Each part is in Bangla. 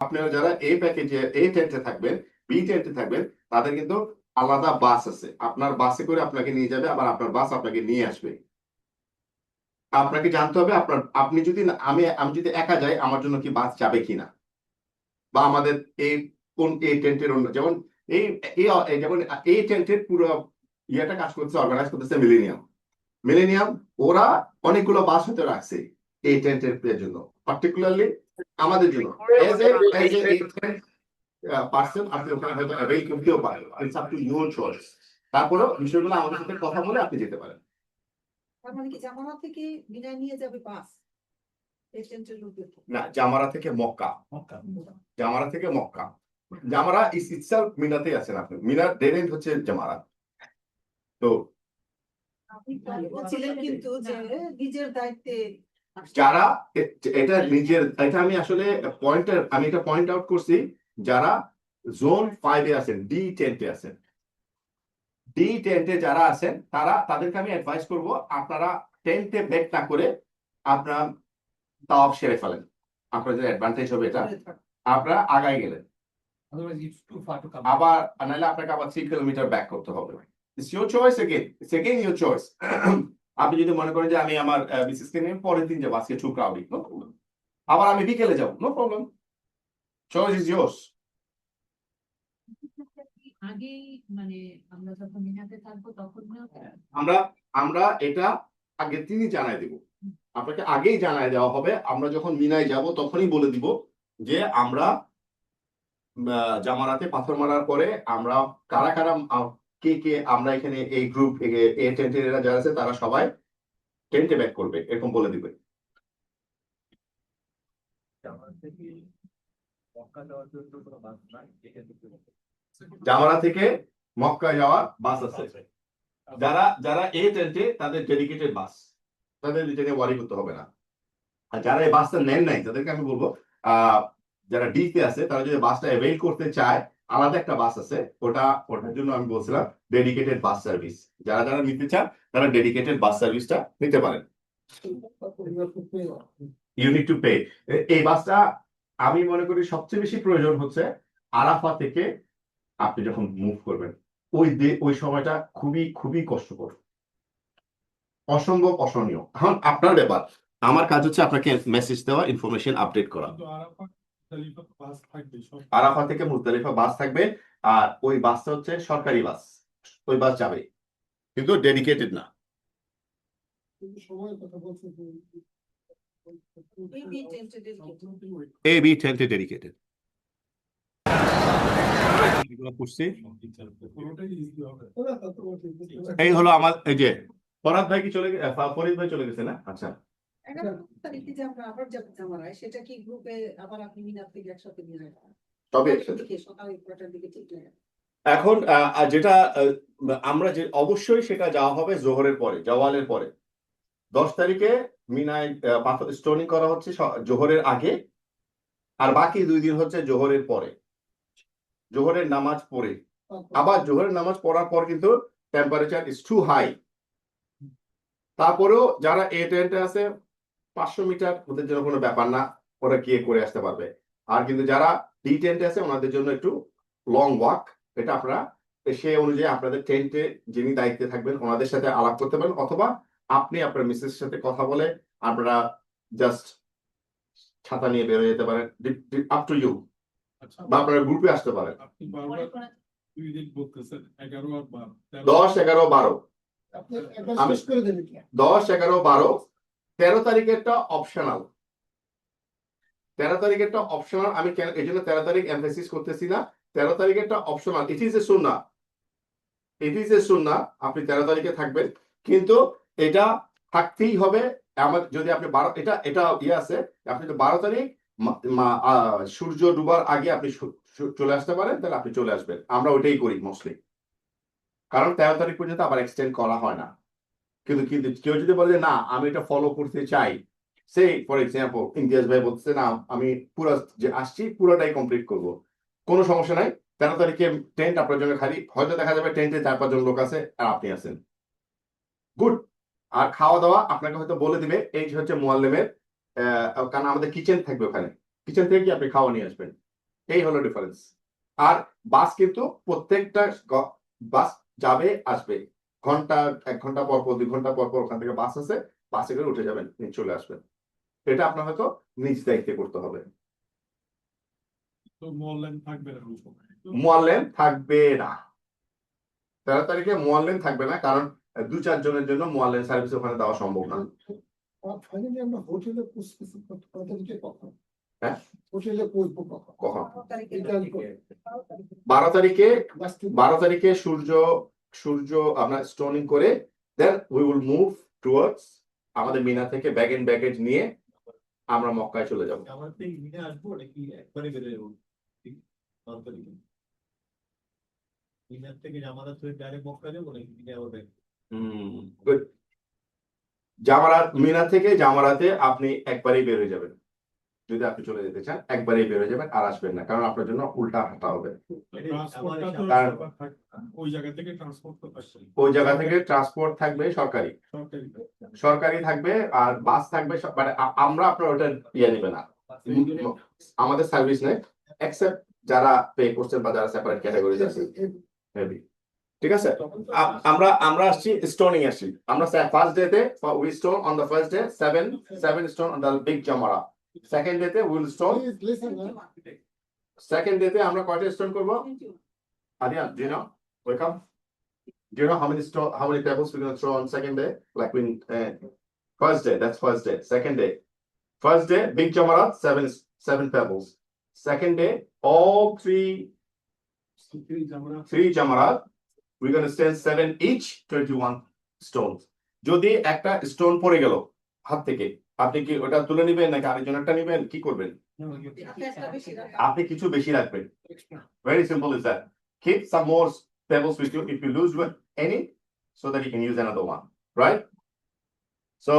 আপনারা যারা এ প্যাকেজে এ টেন্টে থাকবেন, বি টেন্টে থাকবেন, তাদের কিন্তু আলাদা বাস আছে। আপনার বাসে করে আপনাকে নিয়ে যাবে, আবার আপনার বাস আপনাকে নিয়ে আসবে। আপনাকে জানতে হবে আপনার, আপনি যদি আমি যদি একা যাই, আমার জন্য কি বাস যাবে কিনা, বা আমাদের এই কোন এই টেন্টের অন্য, যেমন এই যেমন এই টেন্টের পুরো ইয়েটা কাজ করতেছে, অর্গানাইজ করতেছে মিলেনিয়াম। মিলেনিয়াম ওরা অনেকগুলো বাস হতে রাখছে এই টেন্টের জন্য, পার্টিকুলারলি আমাদের জন্য। এজ এ পার্সন আপনি ওখানে হয়তো অ্যাভেল করতেও পারেন, it's up to your choice. তারপরেও বিষয়গুলো আমাদের সাথে কথা বলে আপনি যেতে পারেন। তার মানে কি জামানা থেকে বিদায় নিয়ে যাবে বাস পেশেন্টের লোকে? না, জামারা থেকে মক্কা, জামারা থেকে মক্কা। জামারা ইটসেলফ মিনাতে আছেন আপনি, মিনার ডেড এন্ড হচ্ছে জামারা। তো আপনি বলছিলেন কিন্তু যে নিজের দায়িত্বে যারা এটা নিজের, এটা আমি আসলে আমি এটা পয়েন্ট আউট করছি, যারা জোন 5-এ আছেন, ডি টেন্টে আছেন, ডি টেন্টে যারা আছেন তাদেরকে আমি অ্যাডভাইস করব, আপনারা টেন্টে ব্যাক না করে আপনার তাওয়াফ সেরে ফেলেন। আপনাদের অ্যাডভান্টেজ হবে এটা, আপনারা আগায় গেলেন। আবার নাহলে আপনাকে আবার 3 কিলোমিটার ব্যাক করতে হবে। It's your choice, again your choice. আপনি যদি মনে করেন যে আমি আমার বিশেষ করে পরের দিন যাবো, আজকে টু ক্রাউডি, নো প্রবলেম। আবার আমি বিকেলে যাবো, no problem, choice is yours. আগেই মানে আমরা যখন মিনাতে থাকবো তখন আমরা এটা আগের দিনই জানাই দেব, আপনাকে আগেই জানাই দেওয়া হবে। আমরা যখন মিনায় যাব তখনই বলে দিব যে আমরা জামারাতে পাথর মারার পরে আমরা কারা কারা কে কে আমরা এখানে এই গ্রুপ এ টেন্টের যারা আছে তারা সবাই টেন্টে ব্যাক করবে, এরকম বলে দিবে। জামারা থেকে মক্কা যাওয়ার বাস আছে, যারা যারা এই টেন্টে তাদের ডেডিকেটেড বাস, তাদের এটা নিয়ে ওয়ারি করতে হবে না। আর যারা এই বাসটা নেন নাই তাদেরকে আমি বলবো, যারা ডিতে আছে তারা যদি বাসটা অ্যাভেল করতে চায়, আলাদা একটা বাস আছে, ওটার জন্য আমি বলছিলাম ডেডিকেটেড বাস সার্ভিস। যারা যারা নিতে চান তারা ডেডিকেটেড বাস সার্ভিসটা নিতে পারেন। You need to pay. এই বাসটা আমি মনে করি সবচেয়ে বেশি প্রয়োজন হচ্ছে আরাফা থেকে আপনি যখন মুভ করবেন, ওই সময়টা খুবই খুবই কষ্টকর, অসম্ভব অসহনীয়। এখন আপনার ব্যাপার, আমার কাজ হচ্ছে আপনাকে মেসেজ দেওয়া, ইনফরমেশন আপডেট করা। আরাফা থেকে মুজদালিফা বাস থাকবে, আর ওই বাসটা হচ্ছে সরকারি বাস, ওই বাস যাবে, কিন্তু ডেডিকেটেড না। A B টেন্টে dedicated. এই হলো আমার, এই যে ফরাদ ভাই কি চলে ফরিদ ভাই চলে গেছে না? আচ্ছা, সেটা কি গ্রুপে আবার আপনি মিনার থেকে একসাথে নিয়ে যাবেন? তবে সকাল 11টার দিকে ঠিক লাগে। এখন যেটা আমরা যে অবশ্যই সেটা যাওয়া হবে জোহরের পরে, জওয়ালের পরে। 10 তারিখে মিনায় পাথর স্টোনিং করা হচ্ছে জোহরের আগে, আর বাকি 2 দিন হচ্ছে জোহরের পরে, জোহরের নামাজ পড়ে। আবার জোহরের নামাজ পড়ার পর কিন্তু টেম্পারেচার ইজ টু হাই। তারপরেও যারা এ টেন্টে আছে 500 মিটার ওদের জন্য কোনো ব্যাপার না, ওরা গিয়ে করে আসতে পারবে। আর কিন্তু যারা ডি টেন্টে আছে ওনাদের জন্য একটু লং ওয়াক। এটা আপনারা সে অনুযায়ী আপনাদের টেন্টে যিনি দায়িত্বে থাকবেন ওনাদের সাথে আলাপ করতে পারেন, অথবা আপনি আপনার মিসেস সাথে কথা বলে আপনারা জাস্ট ছাতা নিয়ে বের হয়ে যেতে পারেন, আপ টু ইউ। বা আপনারা গ্রুপে আসতে পারেন। 10, 11, 12 10, 11, 12 13 তারিখেরটা অপশনাল। 13 তারিখেরটা অপশনাল। আমি এই জন্য 13 তারিখ এমফেসিস করতেছি না। 13 তারিখেরটা optional. It is a Sunnah, it is a সুন্নাহ। আপনি 13 তারিখে থাকবেন, কিন্তু এটা থাকতেই হবে। আমার যদি আপনি 12, এটা ইয়ে আছে, আপনি তো 12 তারিখ সূর্য ডুবার আগে আপনি চলে আসতে পারেন, তাহলে আপনি চলে আসবেন। আমরা ওইটাই করি মোস্টলি, কারণ 13 তারিখ পর্যন্ত আবার এক্সটেন্ড করা হয় না। কিন্তু কিন্তু কেউ যদি বলে না আমি এটা ফলো করতে চাই, সে ফর এক্সাম্পল ইমতিয়াজ ভাই বলছে না আমি পুরো যে আসছি পুরোটাই কমপ্লিট করব, কোনো সমস্যা নাই। 13 তারিখে টেন্ট আপনার জন্য খালি, হয়তো দেখা যাবে টেন্টে 4-5 জন লোক আছে আর আপনি আছেন, গুড। আর খাওয়া দাওয়া আপনাকে হয়তো বলে দিবে, এই হচ্ছে মুআল্লিমের, কারণ আমাদের কিচেন থাকবে ওখানে, কিচেন থেকে কি আপনি খাওয়া নিয়ে আসবেন। এই হলো ডিফারেন্স। আর বাস কিন্তু প্রত্যেকটা বাস যাবে আসবে, ঘন্টা 1 ঘন্টা পর পর 2 ঘন্টা পর পর ওখান থেকে বাস আছে, বাসে করে উঠে যাবেন, চলে আসবেন। এটা আপনার হয়তো নিজ দায়িত্বে করতে হবে। তো মোয়াল্লেম থাকবে না ওই সময়। মোয়াল্লেম থাকবে না, 13 তারিখে মোয়াল্লেম থাকবে না, কারণ 2-4 জনের জন্য মোয়াল্লেম সার্ভিস ওখানে দেওয়া সম্ভব না। ফাইনালি আমরা হোটেলে পৌঁছতেছি কত তারিখে কখন? হ্যাঁ? হোটেলে পৌঁছবো কখন? কখন? 12 তারিখে এটা 12 তারিখে, লাস্ট 12 তারিখে সূর্য আমরা স্টোনিং করে, then we will move towards আমাদের মিনা থেকে ব্যাগ এন্ড ব্যাগেজ নিয়ে আমরা মক্কায় চলে যাব। আমার থেকে মিনে আসবো নাকি একবারে বেরোয় যাবো? ঠিক 12 তারিখে মিনার থেকে জামালাত হয়ে ডাইরেক্ট মক্কা যাবো নাকি মিনে আবার ব্যাক? গুড। জামারাত, মিনা থেকে জামারাতে আপনি একবারেই বের হয়ে যাবেন। যদি আপনি চলে যেতে চান একবারেই বের হয়ে যাবেন, আর আসবেন না, কারণ আপনার জন্য উল্টা হাঁটা হবে। ট্রান্সপোর্টটা তো আর- ওই জায়গা থেকে ট্রান্সপোর্ট তো আসছে ওই জায়গা থেকে ট্রান্সপোর্ট থাকবে সরকারি, সরকারি। সরকারি থাকবে, আর বাস থাকবে মানে আমরা আপনার ওটা ইয়ে নেবে না, আমাদের সার্ভিস নেই, এক্সেপ্ট যারা পে করছেন বা যারা সেপারেট ক্যাটাগরি আছে হেভি। ঠিক আছে, আমরা আসছি স্টোনিং আসছি। আমরা ফার্স্ট ডে তে we stone on the first day 7 stone on the big Jamara. Second day তে উইল স্টোন, সেকেন্ড ডে তে আমরা কয়টা স্টোন করব? Adian, do you know? Wake up. Do you know how many pebbles we're gonna throw on second day? Like when first day, that's first day. Second day, first day, big jamarat, seven pebbles. Second day, all three jamarat, we're gonna stand 7 each, 21 stones. যদি একটা স্টোন পড়ে গেল হাত থেকে, আপনি কি ওটা তুলে নেবেন নাকি আরেকজনেরটা নেবেন, কি করবেন? আপনি কিছু বেশি রাখবেন। Very simple is that. Keep some more pebbles with you if you lose any, so that you can use another one, right? So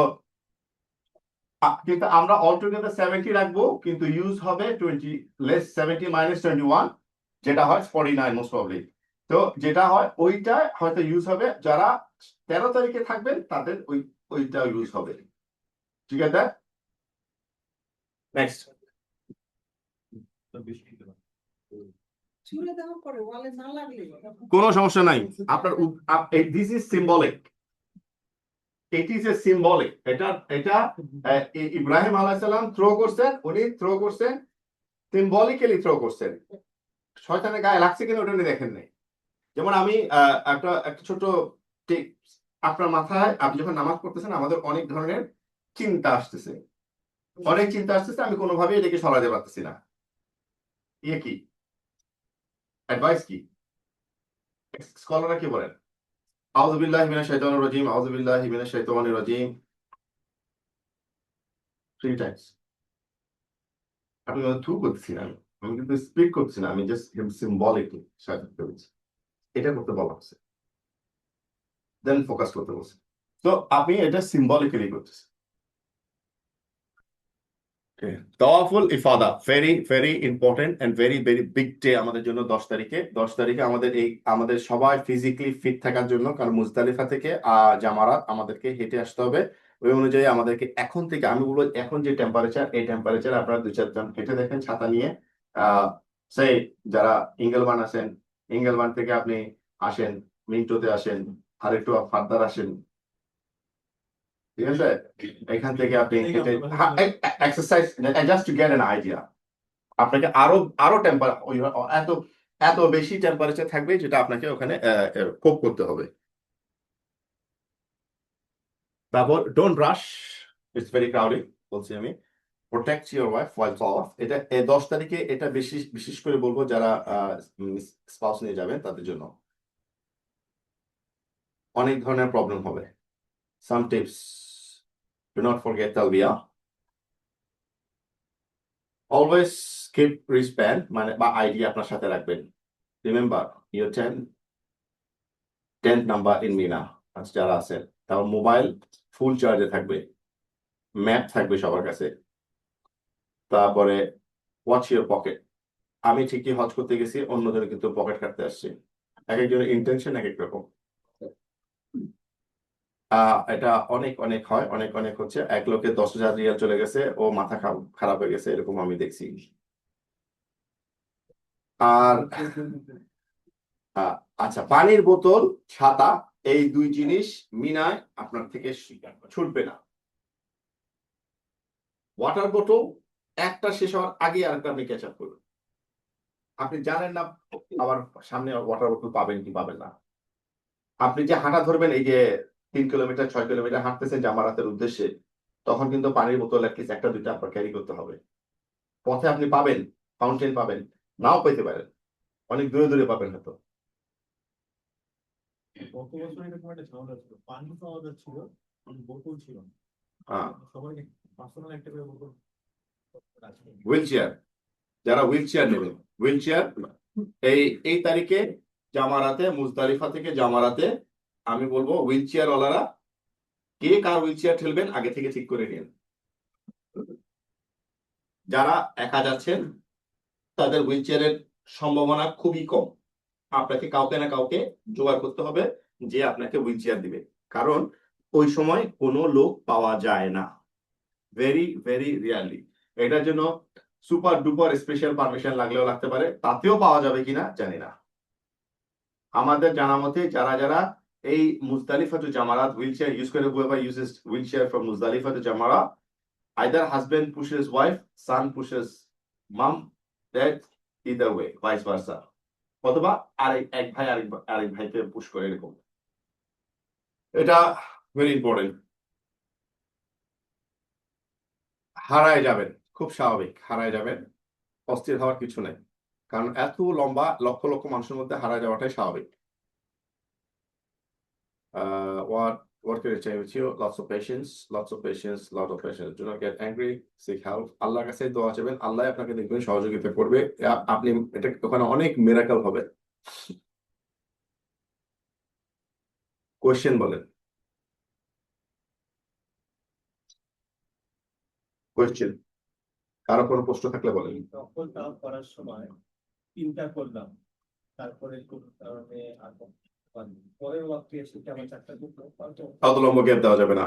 কিন্তু আমরা altogether 70 রাখবো, কিন্তু ইউজ হবে 20, less 70 minus 21, যেটা হয় 49 most probably। তো যেটা হয় ওইটা হয়তো ইউজ হবে, যারা 13 তারিখে থাকবেন তাদের ওইটা ইউজ হবে। ঠিক আছে, নেক্সট। ছুঁড়ে দেওয়ার পরে ওয়ালে না লাগলে কোনো সমস্যা নাই, আপনার this is symbolic, it is a symbolic. এটা ইব্রাহিম আলাইহিস সালাম থ্রো করছেন, উনি থ্রো করছেন সিম্বলিক্যালি থ্রো করছেন, শয়তানের গায়ে লাগছে কিনা ওটা উনি দেখেন নাই। যেমন আমি একটা ছোট টিপস, আপনার মাথায় আপনি যখন নামাজ পড়তেছেন আমাদের অনেক ধরনের চিন্তা আসতেছে, আমি কোনোভাবেই এটাকে সরাতে পারতেছি না। ইয়ে কি অ্যাডভাইস কি স্কলাররা কি বলেন? আউযু বিল্লাহি মিনাশ শাইতানির রাজিম, আউযু বিল্লাহি মিনাশ শাইতানির রাজিম 3 টাইমস। আপনি থ্রু করতেছি না, আমি কিন্তু স্পিক করছি না, আমি জাস্ট সিম্বলিকলি শয়তান করছি, এটা করতে বলা হচ্ছে, দেন ফোকাস করতে বলছে। তো আপনি এটা সিম্বলিক্যালি করতেছেন। তাওয়াফুল ইফাদা very very important and very very big day আমাদের জন্য। 10 তারিখে আমাদের সবাই ফিজিক্যালি ফিট থাকার জন্য, কারণ মুজদালিফা থেকে জামারাত আমাদেরকে হেঁটে আসতে হবে। ওই অনুযায়ী আমাদেরকে এখন থেকে, আমি বলবো এখন যে টেম্পারেচার, এই টেম্পারেচার আপনারা 2-4 জন হেঁটে দেখেন ছাতা নিয়ে। সেই যারা ইঙ্গেলবান আছেন, ইঙ্গেলবান থেকে আপনি আসেন, মিন্টোতে আসেন, আর একটু ফার্দার আসেন, ঠিক আছে, এখান থেকে আপনি exercise just to get an idea. আপনাকে আরো এত বেশি টেম্পারেচার থাকবে যেটা আপনাকে ওখানে কোপ করতে হবে। তারপর don't rush, it's very crowded বলছি আমি। Protect your wife while of, এটা 10 তারিখে এটা বিশেষ করে বলবো যারা স্পাউস নিয়ে যাবেন তাদের জন্য অনেক ধরনের প্রবলেম হবে। Some tips, do not forget তালবিয়া, অলওয়েজ কিপ রিসব্যান্ড মানে বা আইডি আপনার সাথে রাখবেন। Remember your 10th number in Mina যারা আছেন, তারপর মোবাইল ফুল চার্জে থাকবে, ম্যাপ থাকবে সবার কাছে। তারপরে ওয়াচ ইউর পকেট। আমি ঠিকই হজ করতে গেছি, অন্যদের কিন্তু পকেট কাটতে আসছে, এক একজনের ইন্টেনশন এক এক রকম। এটা অনেক হয়, অনেক হচ্ছে। এক লোকে 10,000 রিয়াল চলে গেছে, ও মাথা খারাপ হয়ে গেছে, এরকম আমি দেখছি। আর আচ্ছা, পানির বোতল, ছাতা, এই দুই জিনিস মিনায় আপনার থেকে ছুটবে না। ওয়াটার বোতল একটা শেষ হওয়ার আগে আরেকটা আপনি ক্যাচ আপ করবেন। আপনি জানেন না আবার সামনে ওয়াটার বোতল পাবেন কি পাবেন না। আপনি যে হাঁটা ধরবেন, এই যে 3 কিলোমিটার 6 কিলোমিটার হাঁটতেছেন জামারাতের উদ্দেশ্যে, তখন কিন্তু পানির বোতল অ্যাটলিস্ট একটা দুইটা আপনার ক্যারি করতে হবে। পথে আপনি পাবেন, ফাউন্টেন পাবেন, নাও পেতে পারেন, অনেক দূরে দূরে পাবেন হয়তো। গত বছর এরকম একটা ঝামেলা ছিল, পানি পাওয়া যাচ্ছিল কিন্তু বোতল ছিল না। হ্যাঁ, সবাই পার্সোনাল একটা করে বোতল রাখে। হুইল চেয়ার, যারা হুইল চেয়ার নেবেন, হুইল চেয়ার এই তারিখে জামারাতে, মুজদালিফা থেকে জামারাতে, আমি বলবো হুইল চেয়ার ওয়ালারা কে কার হুইল চেয়ার ঠেলবেন আগে থেকে ঠিক করে নিন। যারা একা যাচ্ছেন তাদের হুইল চেয়ারের সম্ভাবনা খুবই কম। আপনাকে কাউকে না কাউকে জোগাড় করতে হবে যে আপনাকে হুইল চেয়ার দিবে, কারণ ওই সময় কোনো লোক পাওয়া যায় না, ভেরি ভেরি রিয়ারলি। এটার জন্য সুপার ডুপার স্পেশাল পারমিশন লাগলেও লাগতে পারে, তাতেও পাওয়া যাবে কিনা জানি না। আমাদের জানা মতে যারা যারা এই Muzdalifah to Jamarat wheelchair use করে, whoever uses wheelchair from Muzdalifah to Jamara, either husband pushes wife, son pushes mom, dad, either way, vice versa, অথবা এক ভাই আরেক ভাইকে পুশ করে, এরকম। এটা ভেরি ইম্পর্টেন্ট। হারায় যাবেন, খুব স্বাভাবিক, হারায় যাবেন, অস্থির হওয়ার কিছু নেই, কারণ এত লম্বা লক্ষ লক্ষ মানুষের মধ্যে হারায় যাওয়াটাই স্বাভাবিক। What can I say with you? Lots of patience, lots of patience, lot of patience. Do not get angry, seek help. আল্লাহর কাছে দোয়া চাইবেন, আল্লাহ আপনাকে দেখবেন সহযোগিতা করবে। আপনি এটা, ওখানে অনেক মিরাকল হবে। কোয়েশ্চেন বলেন, কোয়েশ্চেন, কারো কোনো প্রশ্ন থাকলে বলেন। তখন কাজ করার সময় চিন্তা করলাম, তারপরে কোনো কারণে আর পারিনি। পরের ওয়াক্তে এসে আমার চারটা দুটো পাল্টে অত লম্বা গ্যাপ দেওয়া যাবে না,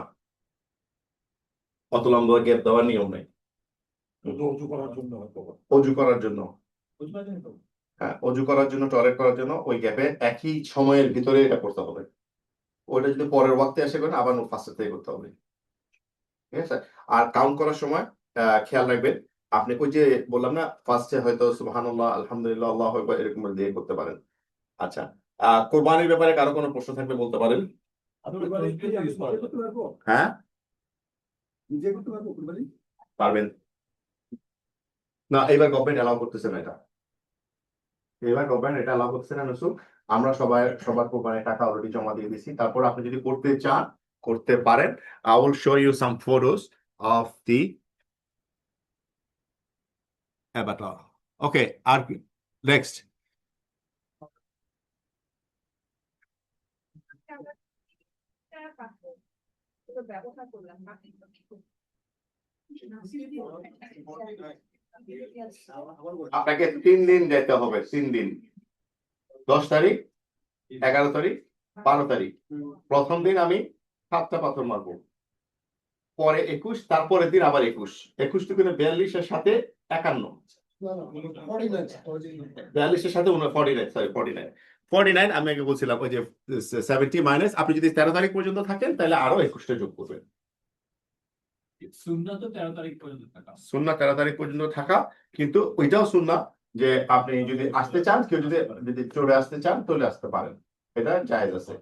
অত লম্বা গ্যাপ দেওয়ার নিয়ম নেই। উঁচু করার জন্য হয়তো। অজু করার জন্য, বুঝতে পারছেন তো? হ্যাঁ, অজু করার জন্য, টয়লেট করার জন্য ওই গ্যাপে একই সময়ের ভিতরে এটা করতে হবে। ওইটা যদি পরের ওয়াক্তে আসে করেন, আবার ফার্স্ট থেকে করতে হবে, ঠিক আছে? আর কাউন্ট করার সময় খেয়াল রাখবেন, আপনি ওই যে বললাম না, ফার্স্টে হয়তো সুবহানাল্লাহ, আলহামদুলিল্লাহ, আল্লাহু আকবার এরকম দিয়ে করতে পারেন। আচ্ছা, কোরবানির ব্যাপারে কারো কোনো প্রশ্ন থাকলে বলতে পারেন। হ্যাঁ, নিজে করতে পারবো কুরবানি? পারবেন না, এবার গভর্নমেন্ট অ্যালাউ করতেছে না এটা, এবার গভর্নমেন্ট এটা অ্যালাউ করতেছে না নসুক। আমরা সবার কোরবানির টাকা অলরেডি জমা দিয়ে দিছি। তারপর আপনি যদি করতে চান করতে পারেন। I will show you some photos of the avatar. Okay, আর কি নেক্সট? ব্যবহার করলাম আপনাকে 3 দিন যেতে হবে, 3 দিন, 10 তারিখ, 11 তারিখ, 12 তারিখ। প্রথম দিন আমি 7টা পাথর মারবো, পরে 21, তারপরের দিন আবার 21 টুকুনে 42-এর সাথে 51, না, 49, 42-এর সাথে 49, সরি 49 আমি আগে বলছিলাম ওই যে 70 মাইনাস, আপনি যদি 13 তারিখ পর্যন্ত থাকেন তাহলে আরো 21টা যোগ করবেন। সুন্নাত তো 13 তারিখ পর্যন্ত থাকা। সুন্নাত 13 তারিখ পর্যন্ত থাকা, কিন্তু ওইটাও সুন্নাত যে আপনি যদি আসতে চান, কেউ যদি চলে আসতে চান চলে আসতে পারেন, এটা জায়েজ আছে।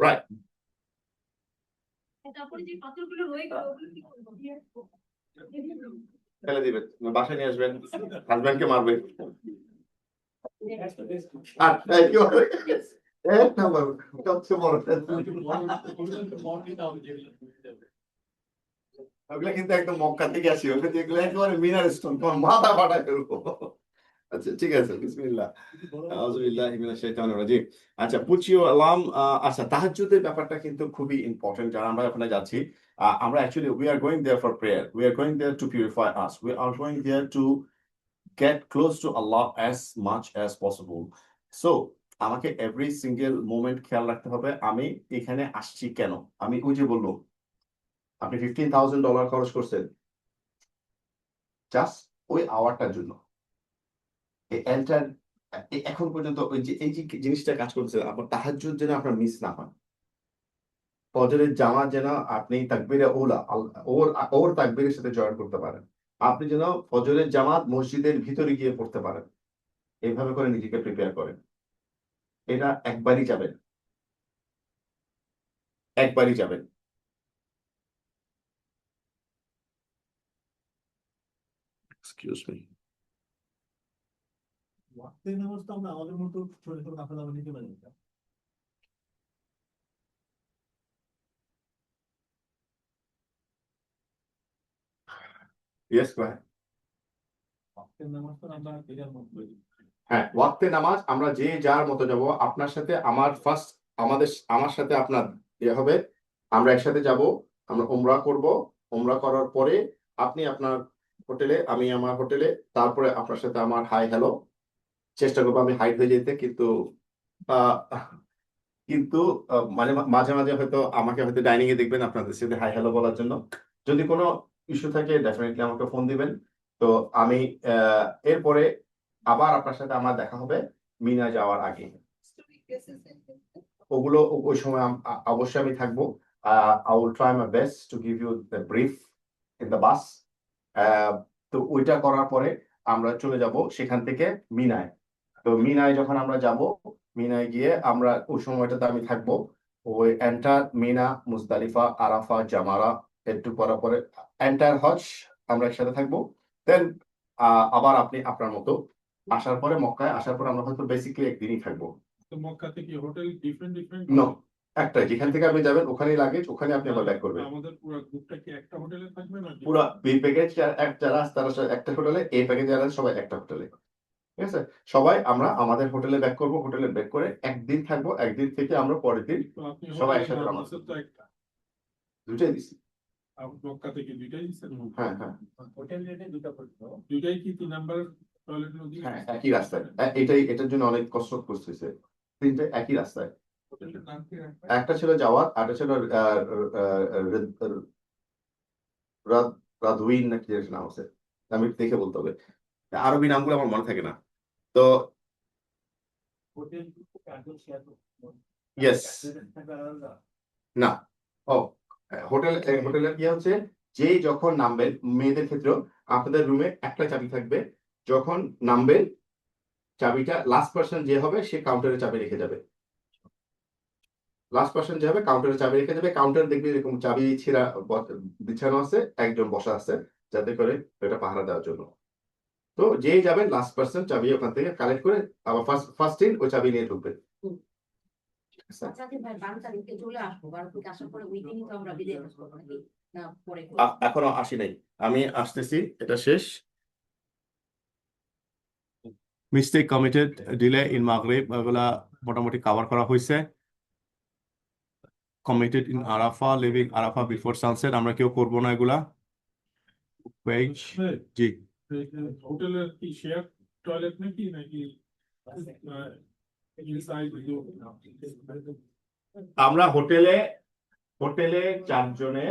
রাইট, তারপরে যে পাথরগুলো রয়ে গেল ওগুলো কি করবো? ফেলে দিবেন, বাসায় নিয়ে আসবেন, হাজবেন্ডকে মারবেন। আর কি হবে? এক নাম্বার সবচেয়ে বড় ওগুলা কিন্তু একদম মক্কা থেকে আসি, ওগুলো যেগুলো একেবারে মিনার স্টোন, তোমার মাথা ফাটায় ফেলবো। আচ্ছা ঠিক আছে, বিসমিল্লাহ, আউযুবিল্লাহি মিনাশ শাইতানির রাজিম। আচ্ছা, পুট ইউর অ্যালার্ম। আচ্ছা, তাহাজ্জুদের ব্যাপারটা কিন্তু খুবই ইম্পর্টেন্ট, যারা আমরা ওখানে যাচ্ছি। আমরা actually we are going there for prayer, we are going there to purify us, we are going there to get close to Allah as much as possible. So আমাকে এভরি সিঙ্গেল মোমেন্ট খেয়াল রাখতে হবে, আমি এখানে আসছি কেন। আমি ওই যে বললাম, আপনি $15,000 খরচ করছেন জাস্ট ওই আওয়ারটার জন্য এই এন্টার এখন পর্যন্ত ওই যে এই যে জিনিসটা কাজ করছে আপনার তাহাজ্জুদ যেন আপনার মিস না হয়, ফজরের জামাত যেন আপনি তাকবীরে ওলা ওর ওর তাকবীরের সাথে জয়েন করতে পারেন, আপনি যেন ফজরের জামাত মসজিদের ভিতরে গিয়ে পড়তে পারেন, এইভাবে করে নিজেকে প্রিপেয়ার করেন। এটা একবারই যাবেন, একবারই যাবেন। Excuse me. ওয়াক্তের নামাজ তো আমরা আমাদের মতো ছোট ছোট কাফেলা নিতে পারি না। ইয়েস ভাই। ওয়াক্তের নামাজ তো আমরা এটার মতো হ্যাঁ, ওয়াক্তে নামাজ আমরা যে যার মতো যাব, আপনার সাথে আমার ফার্স্ট আমার সাথে আপনার ইয়ে হবে, আমরা একসাথে যাব, আমরা উমরা করব, উমরা করার পরে আপনি আপনার হোটেলে, আমি আমার হোটেলে, তারপরে আপনার সাথে আমার হাই হ্যালো, চেষ্টা করবো আমি হাইট হয়ে যেতে, কিন্তু আহ, কিন্তু মানে মাঝে মাঝে হয়তো আমাকে হয়তো ডাইনিং এ দেখবেন আপনাদের সাথে হাই হ্যালো বলার জন্য। যদি কোনো ইস্যু থাকে ডেফিনেটলি আমাকে ফোন দিবেন। তো আমি এরপরে আবার আপনার সাথে আমার দেখা হবে মিনা যাওয়ার আগে। ওগুলো ওই সময় অবশ্যই আমি থাকবো। I will try my best to give you the brief in the bus. তো ওইটা করার পরে আমরা চলে যাব সেখান থেকে মিনায়। তো মিনায় যখন আমরা যাব, মিনায় গিয়ে আমরা ওই সময়টাতে আমি থাকবো ওই এন্টার মিনা, মুজদালিফা, আরাফা, জামারা একটু পরে পরে এন্টার হজ আমরা একসাথে থাকবো। দেন আবার আপনি আপনার মতো আসার পরে, মক্কায় আসার পরে আমরা হয়তো বেসিক্যালি একদিনই থাকবো। তো মক্কাতে কি হোটেল ডিফারেন্ট নো, একটা যেখান থেকে আপনি যাবেন ওখানেই লাগেজ, ওখানে আপনি আবার ব্যাক করবেন। আমাদের পুরো গ্রুপটা কি একটা হোটেলে থাকবে না পুরো বি প্যাকেজ যারা আছে তারা সবাই একটা হোটেলে, এ প্যাকেজ যারা আছে সবাই একটা হোটেলে। ঠিক আছে, সবাই আমরা আমাদের হোটেলে ব্যাক করবো, হোটেলে ব্যাক করে একদিন থাকবো, একদিন থেকে আমরা পরের দিন তো আপনি সবাই হোটেলে একসাথে না রওনা দিচ্ছেন তো একটা দুটাই দিচ্ছি। মক্কা থেকে দুইটাই দিচ্ছেন হ্যাঁ হ্যাঁ হোটেল রেটে দুটো করতো। দুইটাই কি 3 নাম্বার টয়লেট নদী হ্যাঁ, একই রাস্তায়। এটার জন্য অনেক কষ্ট করতেছে, তিনটে একই রাস্তায়। হোটেলের নাম কি রাখবেন? একটা ছিল যাওয়ার, আরেকটা ছিল রাদউইন নাকি যেন নাম আছে, আমি দেখে বলতে হবে, আরবি নামগুলো আমার মনে থাকে না। তো হোটেল কার্ডও শেয়ার করতো। ইয়েস, থাকা আলাদা। না, ও হোটেলে কি হচ্ছে, যে যখন নামবেন, মেয়েদের ক্ষেত্রেও আপনাদের রুমে একটা চাবি থাকবে, যখন নামবেন চাবিটা লাস্ট পার্সন যে হবে সে কাউন্টারে চাবি রেখে যাবে, লাস্ট পার্সন যে হবে কাউন্টারে চাবি রেখে যাবে। কাউন্টার দেখবে এরকম চাবি ছিঁড়া বিছানো আছে, একজন বসা আছে যাতে করে এটা পাহারা দেওয়ার জন্য। তো যেই যাবেন লাস্ট পার্সন চাবি ওখান থেকে কালেক্ট করে আবার ফার্স্ট ইন ওই চাবি নিয়ে ঢুকবেন। আচ্ছা ভাই 12 তারিখে চলে আসবো, 12 তারিখে আসার পরে ওই দিনই তো আমরা বিদায় করবো নাকি না পরে এখনো আসি নাই, আমি আসতেছি, এটা শেষ। মিস্টেক কমিটেড, ডিলে ইন মাগরিব, এগুলা মোটামুটি কভার করা হয়েছে। Committed in Arafah, living Arafah before sunset, আমরা কেউ করবো না এগুলা। ওয়েট, জি, হোটেলের কি শেয়ার টয়লেট নাকি নাকি ইনসাইড আমরা হোটেলে চারজনে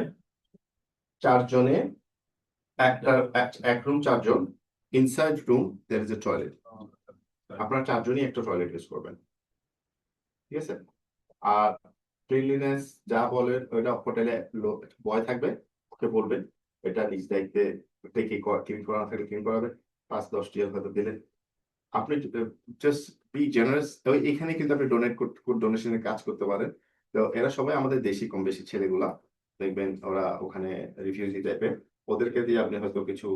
এক রুম, চারজন, inside room there is a toilet, আপনারা চারজনই একটা টয়লেট ইউজ করবেন, ঠিক আছে। আর ক্লিনলিনেস যা বলেন ওইটা হোটেলে বয় থাকবে, ওকে বলবেন এটা নিজ দায়িত্বে থেকে ক্লিন করা থাকলে ক্লিন করাবে, 5-10 টিয়ার হয়তো দিলেন। আপনি জাস্ট বি জেনারেস। এখানে কিন্তু আপনি ডোনেশনের কাজ করতে পারেন। তো এরা সবাই আমাদের দেশি কম বেশি ছেলেগুলা, দেখবেন ওরা ওখানে রিফিউজি টাইপের, ওদেরকে দিয়ে আপনি হয়তো কিছু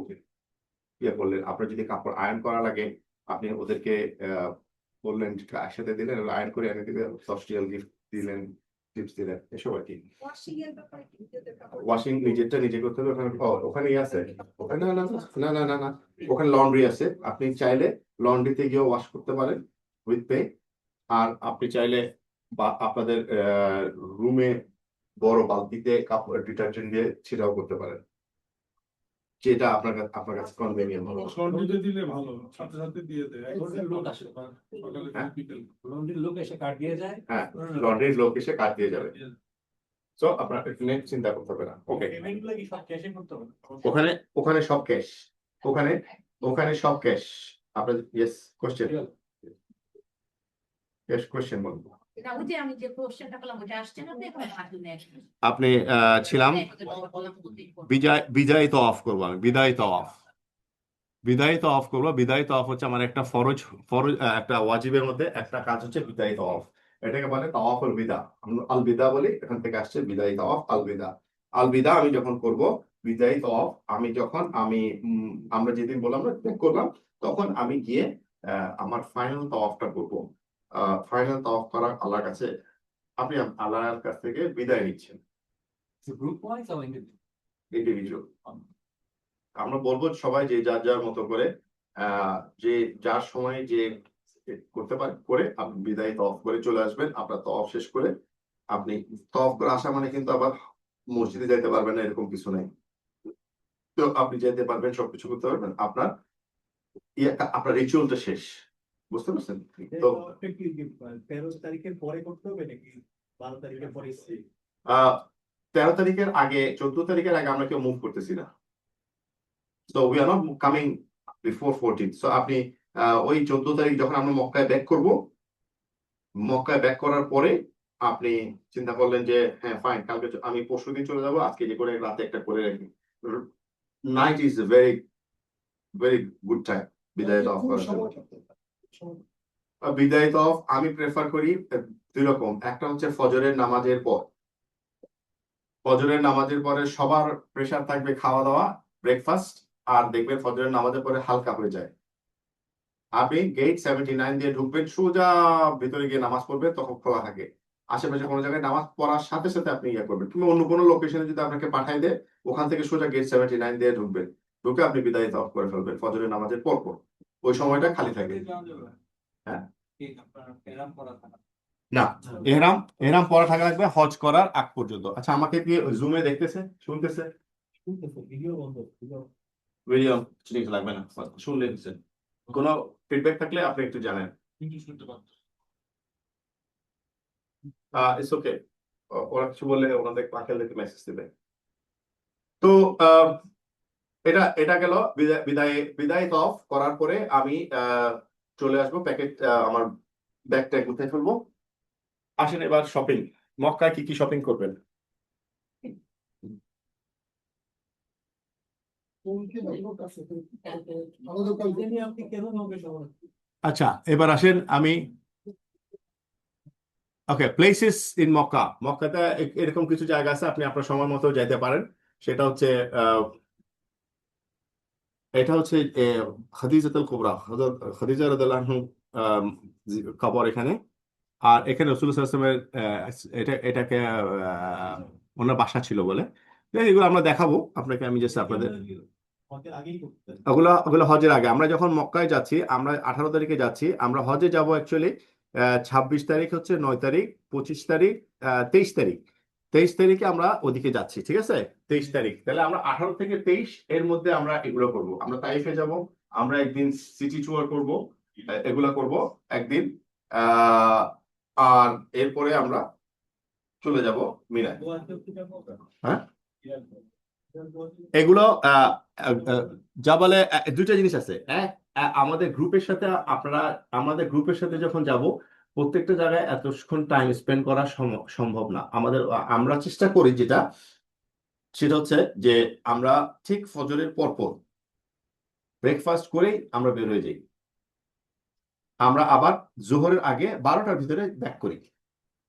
ইয়ে করলেন। আপনার যদি কাপড় আয়রন করা লাগে আপনি ওদেরকে বললেন একসাথে দিলেন, আয়রন করে এনে দিলে 10 টিয়ার গিফট দিলেন, টিপস দিলেন, এসব আর কি। ওয়াশিং এর ব্যাপারে কি নিজেদের কাপড় ওয়াশিং নিজেরটা নিজে করতে হবে ওখানে। ওখানেই আছে, ওখানে না না না না না, ওখানে লন্ড্রি আছে, আপনি চাইলে লন্ড্রিতে গিয়ে ওয়াশ করতে পারেন উইথ পে। আর আপনি চাইলে বা আপনাদের রুমে বড় বালতিতে কাপড় ডিটারজেন্ট দিয়ে ছিটাও করতে পারেন, যেটা আপনার কাছে কনভেনিয়েন্ট হবে। লন্ড্রিতে দিলে ভালো, সাথে সাথে দিয়ে দেয় লন্ড্রির লোক আসে, সকালে হ্যাঁ। বিকেল লন্ড্রির লোক এসে কার্ড দিয়ে যায়। হ্যাঁ, লন্ড্রির লোক এসে কাট দিয়ে যাবে, সো আপনার নেট চিন্তা করতে হবে না। ওকে, পেমেন্ট গুলো কি সব ক্যাশে করতে হবে? ওখানে সব ক্যাশ, ওখানে ওখানে সব ক্যাশ। আপনার ইয়েস কোশ্চেন, ক্যাশ কোশ্চেন বলবো। না, ওই যে আমি যে কোশ্চেনটা করলাম ওটা আসছে না, দেখো আসলে আপনি ছিলাম বিদায়ী তওয়াফ করবো আমি, বিদায়ী তওয়াফ। বিদায়ী তওয়াফ করবো। বিদায়ী তওয়াফ হচ্ছে আমার একটা ফরজ, একটা ওয়াজিবের মধ্যে একটা কাজ হচ্ছে বিদায়ী তওয়াফ। এটাকে বলে তাওয়াফুল বিদা। আমরা আল বিদা বলি, এখান থেকে আসছে বিদায়ী তওয়াফ, আল বিদা। আল বিদা আমি যখন করব, বিদায়ী তওয়াফ আমি যখন আমরা যেদিন বললাম না ত্যাগ করলাম, তখন আমি গিয়ে আমার ফাইনাল তওয়াফটা করব। ফাইনাল তওয়াফ করার আল্লাহর কাছে, আপনি আল্লাহর কাছ থেকে বিদায় নিচ্ছেন। Group wise or individual? Individual. আমরা বলবো সবাই যে যার যার মতো করে যে যার সময় যে করতে পারে করে আপনি বিদায় তওয়াফ করে চলে আসবেন। আপনার তওয়াফ শেষ করে আপনি তওয়াফ করে আসা মানে কিন্তু আবার মসজিদে যাইতে পারবেন না এরকম কিছু নাই। তো আপনি যেতে পারবেন, সবকিছু করতে পারবেন, আপনার আপনার রিচুয়ালটা শেষ। বুঝতে পারছেন? তো 13 তারিখের পরে করতে হবে নাকি 12 তারিখের পরে? 13 তারিখের আগে, 14 তারিখের আগে আমরা কেউ মুভ করতেছি না। So we are not coming before 14. So আপনি ওই 14 তারিখ যখন আমরা মক্কায় ব্যাক করব, মক্কায় ব্যাক করার পরে আপনি চিন্তা করলেন যে হ্যাঁ ফাইন, কালকে আমি পরশুদিন চলে যাব, আজকে যে করে রাতে একটা করে রাখি। Night is very very good time বিদায় তওয়াফ কোন করার জন্য। সময়টা? সময়- বিদায় তওয়াফ আমি প্রেফার করি দুই রকম। একটা হচ্ছে ফজরের নামাজের পর। ফজরের নামাজের পরে সবার প্রেসার থাকবে খাওয়া দাওয়া, ব্রেকফাস্ট, আর দেখবেন ফজরের নামাজের পরে হালকা হয়ে যায়। আপনি গেট 79 দিয়ে ঢুকবেন, সোজা ভিতরে গিয়ে নামাজ পড়বেন, তখন খোলা থাকে। আশেপাশে কোনো জায়গায় নামাজ পড়ার সাথে সাথে আপনি ইয়ে করবেন, কিংবা অন্য কোনো লোকেশনে যদি আপনাকে পাঠাই দেয়, ওখান থেকে সোজা গেট 79 দিয়ে ঢুকবেন, ঢুকে আপনি বিদায় তওয়াফ করে ফেলবেন ফজরের নামাজের পর পর। ওই সময়টা খালি থাকে। হ্যাঁ, না, এহরাম পরা থাকা লাগবে হজ করার আগ পর্যন্ত। আচ্ছা, আমাকে কি জুমে দেখতেছে, শুনতেছে? ভিডিও বন্ধ। ভিডিও কিছু লাগবে না, শুনলে দিচ্ছেন। কোনো ফিডব্যাক থাকলে আপনি একটু জানেন। It's okay. ওরা কিছু বললে ওনাদের আঙ্কেলদেরকে মেসেজ দিবে। তো এটা এটা গেল বিদায় তওয়াফ করার পরে আমি চলে আসবো প্যাকেট, আমার ব্যাগটা গুছিয়ে ফেলবো। আসেন এবার শপিং। মক্কায় কি কি শপিং করবেন? কোনটি লোক আছে? আমাদের কাছে আপনি কেন হবে সবার? আচ্ছা, এবার আসেন আমি ওকে প্লেসেস ইন মক্কা। মক্কাতে এরকম কিছু জায়গা আছে আপনি আপনার সময় মতো যেতে পারেন। সেটা হচ্ছে এটা হচ্ছে খাদিজাতুল কুবরা, হযরত খাদিজা রাদিয়াল্লাহু আনহু কবর এখানে। আর এখানে রাসূল সাল্লাল্লাহু আলাইহি ওয়াসাল্লামের এটাকে ওনার বাসা ছিল বলে। এগুলো আমরা দেখাবো আপনাকে, আমি জাস্ট আপনাদের আগেই করতে হবে। ওগুলো ওগুলো হজের আগে। আমরা যখন মক্কায় যাচ্ছি, আমরা 18 তারিখে যাচ্ছি, আমরা হজে যাব অ্যাকচুয়ালি 26 তারিখ হচ্ছে, 9 তারিখ, 25 তারিখ, 23 তারিখ। 23 তারিখে আমরা ওদিকে যাচ্ছি, ঠিক আছে? 23 তারিখ, তাহলে আমরা 18 থেকে 23 এর মধ্যে আমরা এগুলো করব। আমরা তাইফে যাব, আমরা একদিন সিটি ট্যুর করব, এগুলা করব একদিন। আর এরপরে আমরা চলে যাব মিনায়। হ্যাঁ, এগুলো জাবালে দুইটা জিনিস আছে। এক, আমাদের গ্রুপের সাথে আমাদের গ্রুপের সাথে যখন যাব, প্রত্যেকটা জায়গায় এতক্ষণ টাইম স্পেন্ড করা সম্ভব না আমাদের। আমরা চেষ্টা করি সেটা হচ্ছে যে আমরা ঠিক ফজরের পরপর ব্রেকফাস্ট করেই আমরা বের হয়ে যাই। আমরা আবার জোহরের আগে 12টার ভিতরে ব্যাক করি।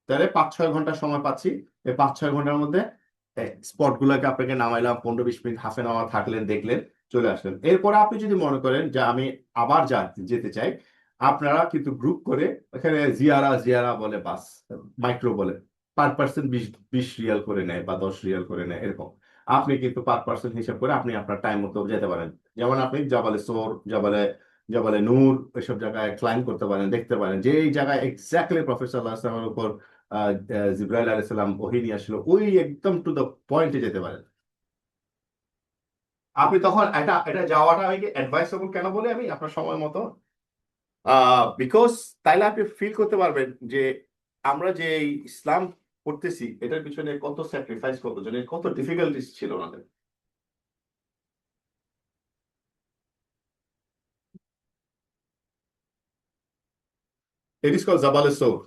তাহলে 5-6 ঘন্টা সময় পাচ্ছি। এই 5-6 ঘন্টার মধ্যে স্পট গুলাকে আপনাকে নামাইলাম, 15-20 মিনিট, হাফ এন আওয়ার থাকলেন, দেখলেন, চলে আসলেন। এরপরে আপনি যদি মনে করেন যে আমি আবার যেতে চাই, আপনারা কিন্তু গ্রুপ করে এখানে জিয়ারা বলে, বাস মাইক্রো বলে, পার পার্সন 20 রিয়াল করে নেয় বা 10 রিয়াল করে নেয়, এরকম। আপনি কিন্তু পার পার্সন হিসাব করে আপনি আপনার টাইম মতো যেতে পারেন। যেমন আপনি জাবালে সোর, জাবালে নূর, এসব জায়গায় ক্লাইম্ব করতে পারেন, দেখতে পারেন যে এই জায়গায় এক্স্যাক্টলি প্রফেসর সাল্লাল্লাহু আলাইহি ওয়াসাল্লামের উপর জিবরাইল আলাইহিস সালাম ওহী নিয়ে আসলো, ওই একদম টু দ্য পয়েন্টে যেতে পারেন আপনি। তখন এটা যাওয়াটা আমি অ্যাডভাইসেবল কেন বলি আমি, আপনার সময় মতো, বিকজ তাইলে আপনি ফিল করতে পারবেন যে আমরা যে এই ইসলাম করতেছি এটার পিছনে কত স্যাক্রিফাইস, কত জনের কত ডিফিকাল্টিস ছিল ওনাদের। ইট ইজ কল জাবালে সৌর।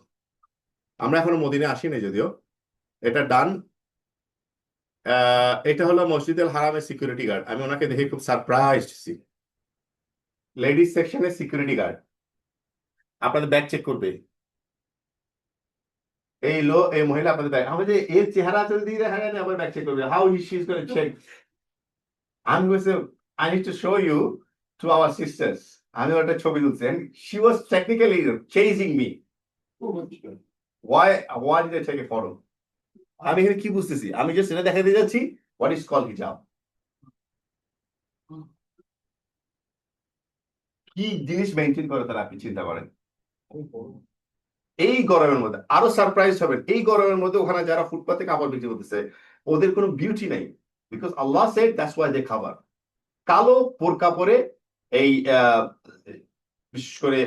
আমরা এখনো মদিনে আসিনি যদিও, এটা ডান। এটা হলো মসজিদুল হারামের সিকিউরিটি গার্ড। আমি ওনাকে দেখে খুব সারপ্রাইজড ছি। লেডিস সেকশনের সিকিউরিটি গার্ড আপনাদের ব্যাগ চেক করবে। এই মহিলা আপনাদের ব্যাগ, আমাদের এর চেহারা চলে দিয়ে দেখা যায় আবার ব্যাগ চেক করবে। How she is gonna check? আমি বলছি I need to show you to our sisters. আমি ওটা ছবি তুলছি, she was technically chasing me. Why did I take a photo? আমি এখানে কি বুঝতেছি? আমি জাস্ট এটা দেখাতে যাচ্ছি হোয়াট ইজ কল হিজাব। কি জিনিস মেনটেন করে তারা, আপনি চিন্তা করেন। এই গরমের মধ্যে আরো সারপ্রাইজ হবেন, এই গরমের মধ্যে ওখানে যারা ফুটপাতে কাপড় বিক্রি করতেছে ওদের কোনো বিউটি নাই, because Allah said that's why they খাবার। কালো বোরকা পরে এই বিশেষ করে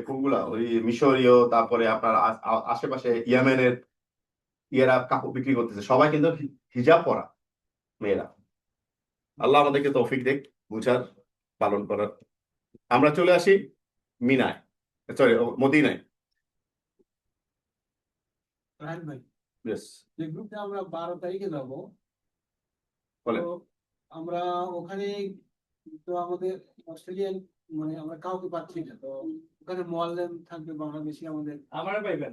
কোনগুলা ওই মিশরীয়, তারপরে আপনার আশেপাশে ইয়েমেনের ইয়েরা কাপড় বিক্রি করতেছে, সবাই কিন্তু হিজাব পরা মেয়েরা। আল্লাহ আমাদেরকে তৌফিক দেখ বুঝার, পালন করার। আমরা চলে আসি মিনায়, সরি মদিনায়। রাইট ভাই, Yes, যে গ্রুপে আমরা 12 তারিখে যাব, বলেন। তো আমরা ওখানে তো আমাদের অস্ট্রেলিয়ান মানে আমরা কাউকে পাচ্ছি না, তো ওখানে মোয়াল্লেম থাকবে বাংলাদেশি আমাদের। আমারে পাইবেন,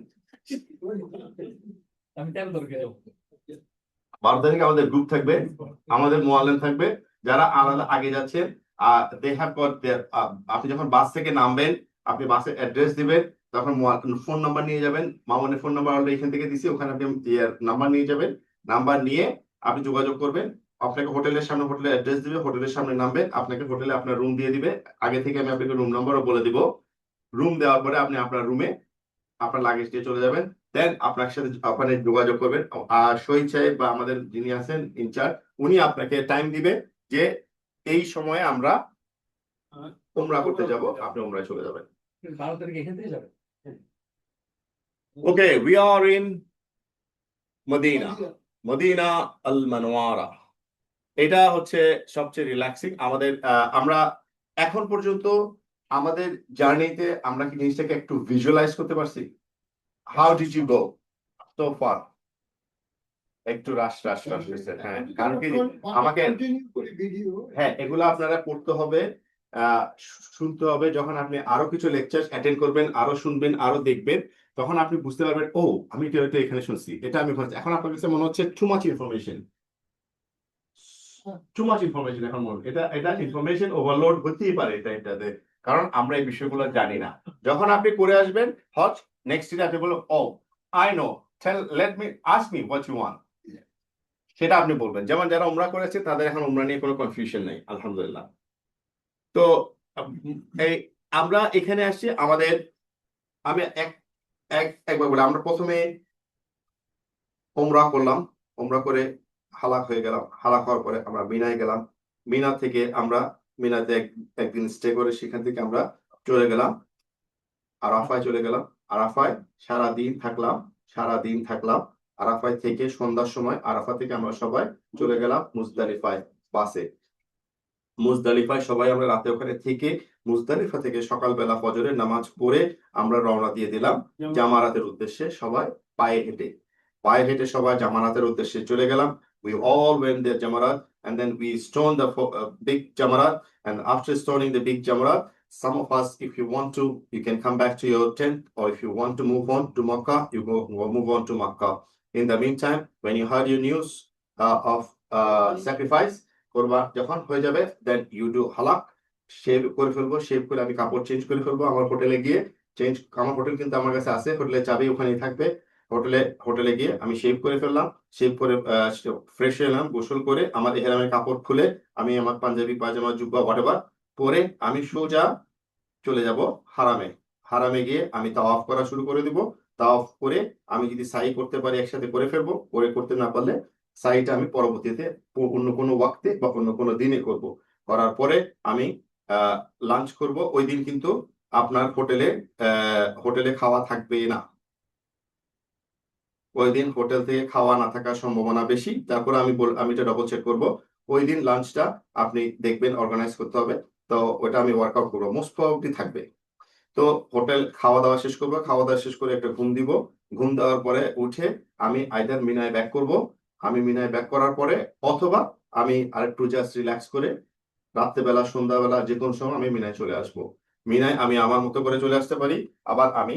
আমি 13 তারিখে যাবো। 12 তারিখে আমাদের গ্রুপ থাকবে, আমাদের মোয়াল্লেম থাকবে। যারা আলাদা আগে যাচ্ছে দে হ্যাভ গট দেয়ার, আপনি যখন বাস থেকে নামবেন আপনি বাসের অ্যাড্রেস দিবেন, তখন ফোন নাম্বার নিয়ে যাবেন। মামুনের ফোন নাম্বার অলরেডি এখান থেকে দিছি, ওখানে আপনি নাম্বার নিয়ে যাবেন। নাম্বার নিয়ে আপনি যোগাযোগ করবেন। আপনাকে হোটেলের সামনে হোটেলের অ্যাড্রেস দিবে, হোটেলের সামনে নামবেন, আপনাকে হোটেলে আপনার রুম দিয়ে দিবে। আগে থেকে আমি আপনাকে রুম নাম্বারও বলে দিব। রুম দেওয়ার পরে আপনি আপনার রুমে আপনার লাগেজ দিয়ে চলে যাবেন। দেন আপনার সাথে ওখানে যোগাযোগ করবেন। আর শহীদ সাহেব বা আমাদের যিনি আছেন ইনচার্জ, উনি আপনাকে টাইম দিবে যে এই সময়ে আমরা উমরা করতে যাব, আপনি উমরায় চলে যাবেন। 12 তারিখে এখান থেকে যাবেন। Okay, we are in Medina, Medina al Munawwara. এটা হচ্ছে সবচেয়ে রিল্যাক্সিং আমাদের। আমরা এখন পর্যন্ত আমাদের জার্নিতে আমরা কি জিনিসটাকে একটু ভিজুয়ালাইজ করতে পারছি? How did you go so far? একটু রাশ হয়েছে, হ্যাঁ। কারণ কি আমাকে ভিডিও, হ্যাঁ এগুলো আপনারা পড়তে হবে, শুনতে হবে। যখন আপনি আরো কিছু লেকচার অ্যাটেন্ড করবেন, আরো শুনবেন, আরো দেখবেন, তখন আপনি বুঝতে পারবেন ও আমি এটা এখানে শুনছি, এটা আমি ওখানে। এখন আপনার কাছে মনে হচ্ছে টু মাচ ইনফরমেশন, এখন মনে এটা এটা ইনফরমেশন ওভারলোড হতেই পারে এটাতে, কারণ আমরা এই বিষয়গুলো জানি না। যখন আপনি করে আসবেন হজ, নেক্সট ডে আপনি বলবেন oh I know, let me ask me what you want, সেটা আপনি বলবেন। যেমন যারা উমরা করেছে তাদের এখন উমরা নিয়ে কোনো কনফিউশন নেই, আলহামদুলিল্লাহ। তো এই আমরা এখানে আসছি আমাদের, আমি একবার বলি, আমরা প্রথমে উমরা করলাম, উমরা করে হালাক হয়ে গেলাম। হালাক হওয়ার পরে আমরা মিনায় গেলাম। মিনা থেকে আমরা মিনাতে একদিন স্টে করে সেখান থেকে আমরা চলে গেলাম আরাফায় চলে গেলাম। আরাফায় সারাদিন থাকলাম। আরাফায় থেকে সন্ধ্যার সময় আরাফা থেকে আমরা সবাই চলে গেলাম মুজদালিফায় বাসে। মুজদালিফায় সবাই আমরা রাতে ওখানে থেকে মুজদালিফা থেকে সকালবেলা ফজরের নামাজ পড়ে আমরা রওনা দিয়ে দিলাম জামারাতের উদ্দেশ্যে। সবাই পায়ে হেঁটে সবাই জামারাতের উদ্দেশ্যে চলে গেলাম। We all went there Jamarat, and then we stoned the big Jamarat, and after stoning the big Jamarat, some of us, if you want to, you can come back to your tent, or if you want to move on to Makkah, you go move on to Makkah. In the meantime, when you heard your news of sacrifice, করবা যখন হয়ে যাবে, দেন ইউ ডু হালাক, শেভ করে ফেলবো। শেভ করে আমি কাপড় চেঞ্জ করে ফেলবো আমার হোটেলে গিয়ে। আমার হোটেল কিন্তু আমার কাছে আছে, হোটেলের চাবি ওখানেই থাকবে। হোটেলে গিয়ে আমি শেভ করে ফেললাম, শেভ করে ফ্রেশ হয়ে এলাম, গোসল করে আমার এহরামের কাপড় খুলে আমি আমার পাঞ্জাবি পায়জামা জুব্বা হোয়াটএভার পরে আমি সোজা চলে যাব হারামে গিয়ে আমি তাওয়াফ করা শুরু করে দিব। তাওয়াফ করে আমি যদি সাই করতে পারি একসাথে করে ফেলবো, করতে না পারলে সাইটা আমি পরবর্তীতে অন্য কোনো ওয়াক্তে বা অন্য কোনো দিনে করব। করার পরে আমি লাঞ্চ করব। ওই দিন কিন্তু আপনার হোটেলে খাওয়া থাকবে না, ওই দিন হোটেল থেকে খাওয়া না থাকার সম্ভাবনা বেশি। তারপরে আমি এটা ডবল চেক করব। ওই দিন লাঞ্চটা আপনি দেখবেন অর্গানাইজ করতে হবে, তো ওটা আমি ওয়ার্কআউট করবো, মোস্ট প্রবাবলি থাকবে। তো হোটেল খাওয়া দাওয়া শেষ করবো, খাওয়া দাওয়া শেষ করে একটা ঘুম দিব, ঘুম দেওয়ার পরে উঠে আমি আইদার মিনায় ব্যাক করব, আমি মিনায় ব্যাক করার পরে অথবা আমি আরেকটু জাস্ট রিল্যাক্স করে রাত্রেবেলা সন্ধ্যাবেলা যে কোনো সময় আমি মিনায় চলে আসবো। মিনায় আমি আমার মতো করে চলে আসতে পারি, আবার আমি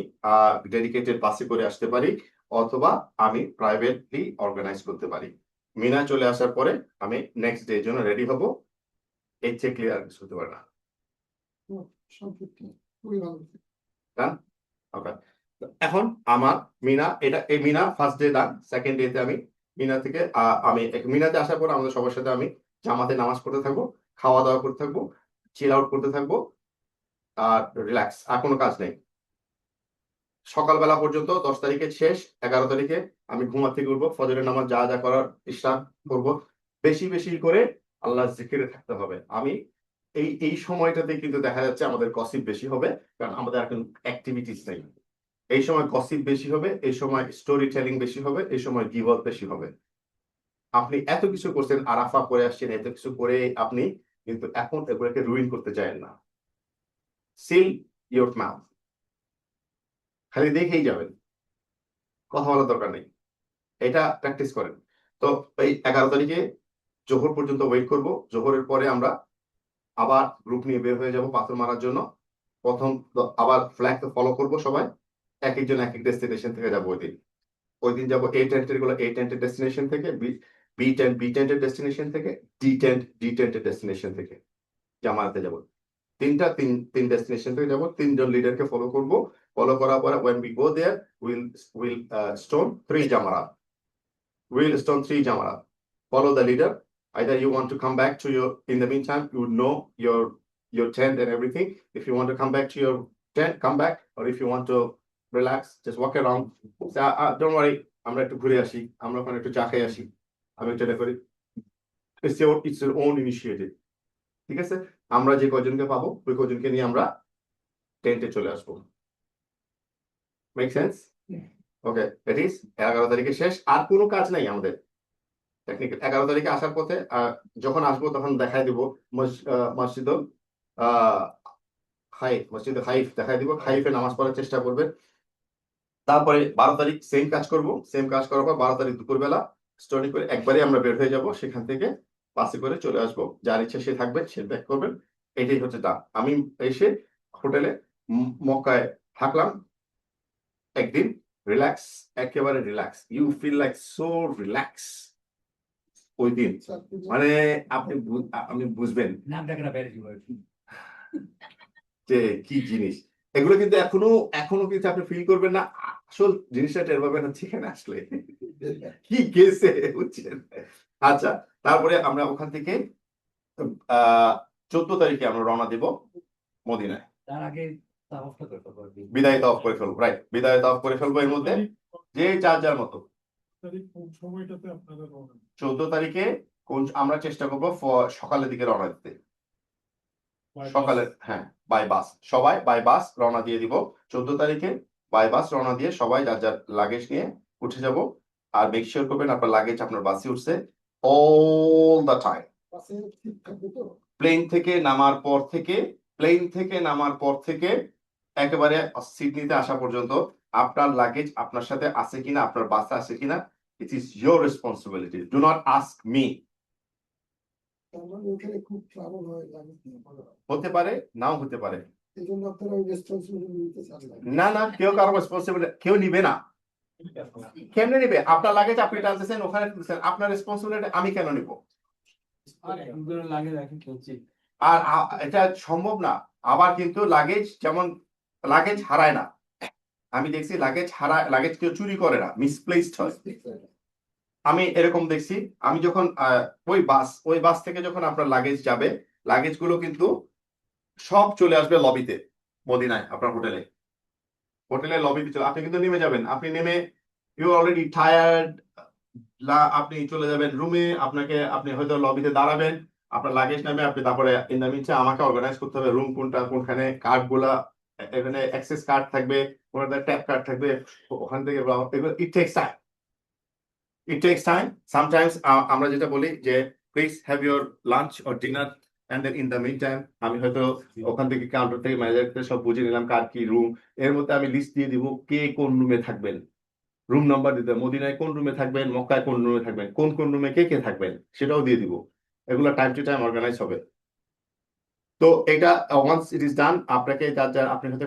ডেডিকেটেড বাসে করে আসতে পারি, অথবা আমি প্রাইভেটলি অর্গানাইজ করতে পারি। মিনায় চলে আসার পরে আমি নেক্সট ডে জন্য রেডি হব। এর চেয়ে ক্লিয়ার কিছু হতে পারে না। সম্পৃক্ত খুবই ভালো। ওকে, এখন আমার মিনা, এটা এই মিনা ফার্স্ট ডে ডান। সেকেন্ড ডেতে আমি মিনা থেকে আমি মিনাতে আসার পর আমাদের সবার সাথে আমি জামাতে নামাজ পড়তে থাকবো, খাওয়া দাওয়া করতে থাকবো, চিল আউট করতে থাকবো, আর রিল্যাক্স, আর কোনো কাজ নেই। সকালবেলা পর্যন্ত 10 তারিখে শেষ, 11 তারিখে আমি ঘুমা থেকে উঠবো, ফজরের নামাজ যা যা করার ইশরাক করবো, বেশি বেশি করে আল্লাহ জিকিরে থাকতে হবে। আমি এই সময়টাতে কিন্তু দেখা যাচ্ছে আমাদের গসিপ বেশি হবে, কারণ আমাদের এখন অ্যাক্টিভিটিস নেই। এই সময় গসিপ বেশি হবে, এই সময় স্টোরি টেলিং বেশি হবে, এই সময় গিবত বেশি হবে। আপনি এত কিছু করছেন, আরাফা করে আসছেন, এত কিছু করে আপনি কিন্তু এখন এগুলোকে রুইন করতে চান না। সিল ইউর মাউথ, খালি দেখেই যাবেন, কথা বলার দরকার নেই, এটা প্র্যাকটিস করেন। তো এই 11 তারিখে জোহর পর্যন্ত ওয়েট করব। জোহরের পরে আমরা আবার গ্রুপ নিয়ে বের হয়ে যাব পাথর মারার জন্য। প্রথম আবার ফ্ল্যাগ ফলো করব সবাই, এক একজন এক এক ডেস্টিনেশন থেকে যাবো। ওই দিন যাবো A টেন্টের গুলো A টেন্টের ডেস্টিনেশন থেকে, B টেন্টের ডেস্টিনেশন থেকে, D টেন্টের ডেস্টিনেশন থেকে জামায়াতে যাব। তিন ডেস্টিনেশন থেকে যাবো, 3 জন লিডারকে ফলো করব। ফলো করার পরে when we go there we'll stone 3 jamarat. We'll stone 3 jamarat. Follow the leader. Either you want to come back to your, in the meantime you know your tent and everything. If you want to come back to your tent, come back, or if you want to relax, just walk around. Don't worry, আমরা একটু ঘুরে আসি, আমরা ওখানে একটু চা খেয়ে আসি, আমি এটা করি। It's your own initiative. ঠিক আছে, আমরা যে কয়জনকে পাবো ওই কয়জনকে নিয়ে আমরা টেন্টে চলে আসবো। Make sense? Okay, that is 11 তারিখে শেষ, আর কোনো কাজ নাই আমাদের টেকনিক্যাল। 11 তারিখে আসার পথে যখন আসবো তখন দেখাই দিব মসজিদ হাইফ দেখাই দিব, হাইফে নামাজ পড়ার চেষ্টা করবেন। তারপরে 12 তারিখ সেম কাজ করব, সেম কাজ করার পর 12 তারিখ দুপুরবেলা স্টোরি করে একবারে আমরা বের হয়ে যাব, সেখান থেকে বাসে করে চলে আসবো। যার ইচ্ছা সে থাকবে, সে ব্যাক করবেন। এটাই হচ্ছে তা। আমি এসে হোটেলে মক্কায় থাকলাম একদিন, রিল্যাক্স, একেবারে relax, you feel like so relax ওই দিন, মানে আপনি বুঝবেন যে কি জিনিস এগুলো। কিন্তু এখনো কিন্তু আপনি ফিল করবেন না, আসল জিনিসটা টের পাবেন হচ্ছে এখানে আসলে কি গেছে, বুঝছেন? আচ্ছা, তারপরে আমরা ওখান থেকে 14 তারিখে আমরা রওনা দেব মদিনায়। তার আগে বিদায় তওয়াফ করে ফেলবো, রাইট, বিদায় তওয়াফ করে ফেলবো। এর মধ্যে যে যার মতো কোন সময়টাতে আপনারা রওনা দিবেন? 14 তারিখে আমরা চেষ্টা করবো সকালের দিকে রওনা দিতে। সকালে, হ্যাঁ, বাই বাস, সবাই বাই বাস রওনা দিয়ে দিব 14 তারিখে। বাই বাস রওনা দিয়ে সবাই যার যার লাগেজ নিয়ে উঠে যাব। আর মেক শিওর করবেন আপনার লাগেজ আপনার বাসে উঠছে অল দ্য টাইম। প্লেন থেকে নামার পর থেকে একেবারে সিডনিতে আসা পর্যন্ত আপনার লাগেজ আপনার সাথে আছে কিনা, আপনার বাসে আছে কিনা, it is your responsibility. Do not ask me. হতে পারে, নাও হতে পারে। না, কেউ কারো রেসপন্সিবিলিটি কেউ নিবে না। কেমনে নিবে? আপনার লাগেজ আপনি টানতেছেন, ওখানে আপনার রেসপন্সিবিলিটি আমি কেন নিব? আর এটা সম্ভব না। আবার কিন্তু লাগেজ, যেমন লাগেজ হারায় না, আমি দেখছি লাগেজ কেউ চুরি করে না, মিসপ্লেসড হয়। আমি এরকম দেখছি। আমি যখন ওই বাস থেকে যখন আপনার লাগেজ যাবে, লাগেজ গুলো কিন্তু সব চলে আসবে লবিতে, মদিনায় আপনার হোটেলের লবিতে চলে। আপনি কিন্তু নেমে যাবেন, আপনি নেমে ইউ অলরেডি টায়ার্ড, আপনি চলে যাবেন রুমে। আপনি হয়তো লবিতে দাঁড়াবেন, আপনার লাগেজ নামে, আপনি তারপরে ইন দ্য মিনটাইম আমাকে অর্গানাইজ করতে হবে রুম কোনখানে, কার্ড গুলা, এখানে অ্যাক্সেস কার্ড থাকবে, কোনটা ট্যাপ কার্ড থাকবে, ওখান থেকে ইট টেকস টাইম। সামটাইমস আমরা যেটা বলি যে please have your lunch or dinner and then in the mid time আমি হয়তো ওখান থেকে কাউন্টার থেকে ম্যানেজার থেকে সব বুঝে নিলাম কার কি রুম, এর মধ্যে আমি লিস্ট দিয়ে দিব কে কোন রুমে থাকবেন, রুম নাম্বার দিতে হবে, মদিনায় কোন রুমে থাকবেন, মক্কায় কোন রুমে থাকবেন, কোন কোন রুমে কে কে থাকবেন সেটাও দিয়ে দিব। এগুলো টাইম টু টাইম অর্গানাইজ হবে। তো এটা ওয়ান্স ইট ইজ ডান, আপনাকে যার যার আপনি হয়তো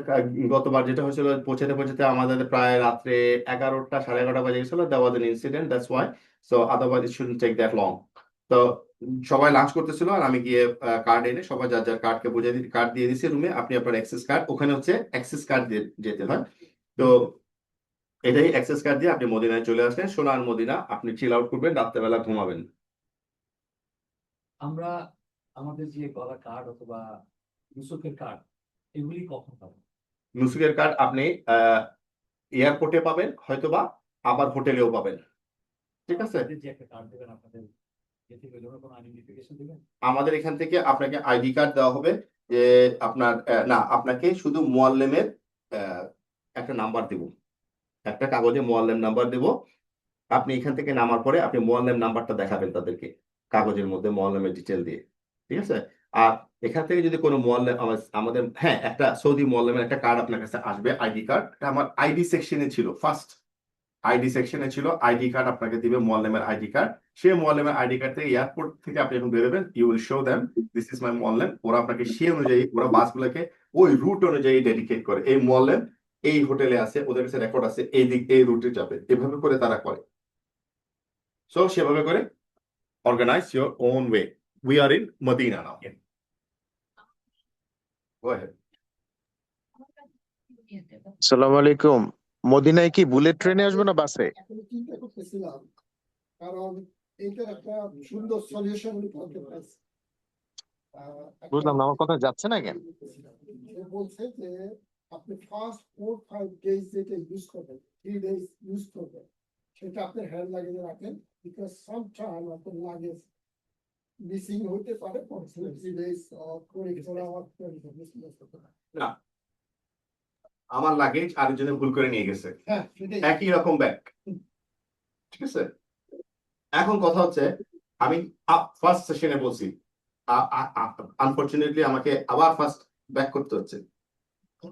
গতবার যেটা হয়েছিল পৌঁছাতে পৌঁছাতে আমাদের প্রায় রাত্রে 11টা 11:30 বাজে গেছিল, that was an incident, that's why. So otherwise it shouldn't take that long. তো সবাই লাঞ্চ করতেছিল আর আমি গিয়ে কার্ড এনে সবাই যার যার কার্ডকে বুঝিয়ে দিই, কার্ড দিয়ে দিছি রুমে, আপনি আপনার অ্যাক্সেস কার্ড, ওখানে হচ্ছে অ্যাক্সেস কার্ড দিয়ে যেতে হয়। তো এটাই অ্যাক্সেস কার্ড দিয়ে আপনি মদিনায় চলে আসলেন, সোনার মদিনা, আপনি চিল আউট করবেন, রাত্রেবেলা ঘুমাবেন। আমরা আমাদের যে গলা কার্ড অথবা নুসুকের কার্ড এগুলি কখন পাবো? নুসুকের কার্ড আপনি এয়ারপোর্টে পাবেন, হয়তোবা আবার হোটেলেও পাবেন, ঠিক আছে? আপনাদের যে একটা কার্ড দেবেন আপনাদের এ থেকে কোনো আইডেন্টিফিকেশন দেবেন? আমাদের এখান থেকে আপনাকে আইডি কার্ড দেওয়া হবে, যে আপনার না, আপনাকে শুধু মুআল্লেমের একটা নাম্বার দেব, একটা কাগজে মুআল্লেম নাম্বার দেব। আপনি এখান থেকে নামার পরে আপনি মুআল্লেম নাম্বারটা দেখাবেন তাদেরকে, কাগজের মধ্যে মুআল্লেমের ডিটেল দিয়ে, ঠিক আছে? আর এখান থেকে যদি কোনো মুআল্লেম আমাদের হ্যাঁ একটা সৌদি মুআল্লেমের একটা কার্ড আপনার কাছে আসবে, আইডি কার্ড, আমার আইডি সেকশনে ছিল, ফার্স্ট আইডি সেকশনে ছিল আইডি কার্ড, আপনাকে দিবে মুআল্লেমের আইডি কার্ড। সেই মুআল্লেমের আইডি কার্ড থেকে এয়ারপোর্ট থেকে আপনি যখন বেরোবেন, you will show them this is my মুআল্লেম। ওরা আপনাকে সেই অনুযায়ী, ওরা বাসগুলোকে ওই রুট অনুযায়ী ডেডিকেট করে, এই মুআল্লেম এই হোটেলে আছে, ওদের কাছে রেকর্ড আছে, এই দিক এই রুটে যাবে, এভাবে করে তারা করে। সো সেভাবে করে organise your own way. We are in Medina now. Go ahead. আসসালামু আলাইকুম। মদিনায় কি বুলেট ট্রেনে আসবো না বাসে? আসলে চিন্তা করতেছিলাম, কারণ এইটার একটা সুন্দর সলিউশন করতে পারছি। বুঝলাম না, আমার কথা যাচ্ছে না কেন? সে বলছে যে আপনি ফার্স্ট 4-5 ডেজ যেটা ইউজ করবেন, 3 ডেজ ইউজ করবেন, সেটা আপনার হ্যান্ড লাগেজে রাখেন, বিকজ সামটাইম আপনার লাগেজ মিসিং হতে পারে, 3 ডেজ অর 24 আওয়ার্স মিসিং হতে পারে। না, আমার লাগেজ আরেকজনে ভুল করে নিয়ে গেছে, হ্যাঁ, সেটাই। একই রকম ব্যাগ, ঠিক আছে? এখন কথা হচ্ছে, আমি ফার্স্ট সেশনে বলছি, আনফরচুনেটলি আমাকে আবার ফার্স্ট ব্যাক করতে হচ্ছে।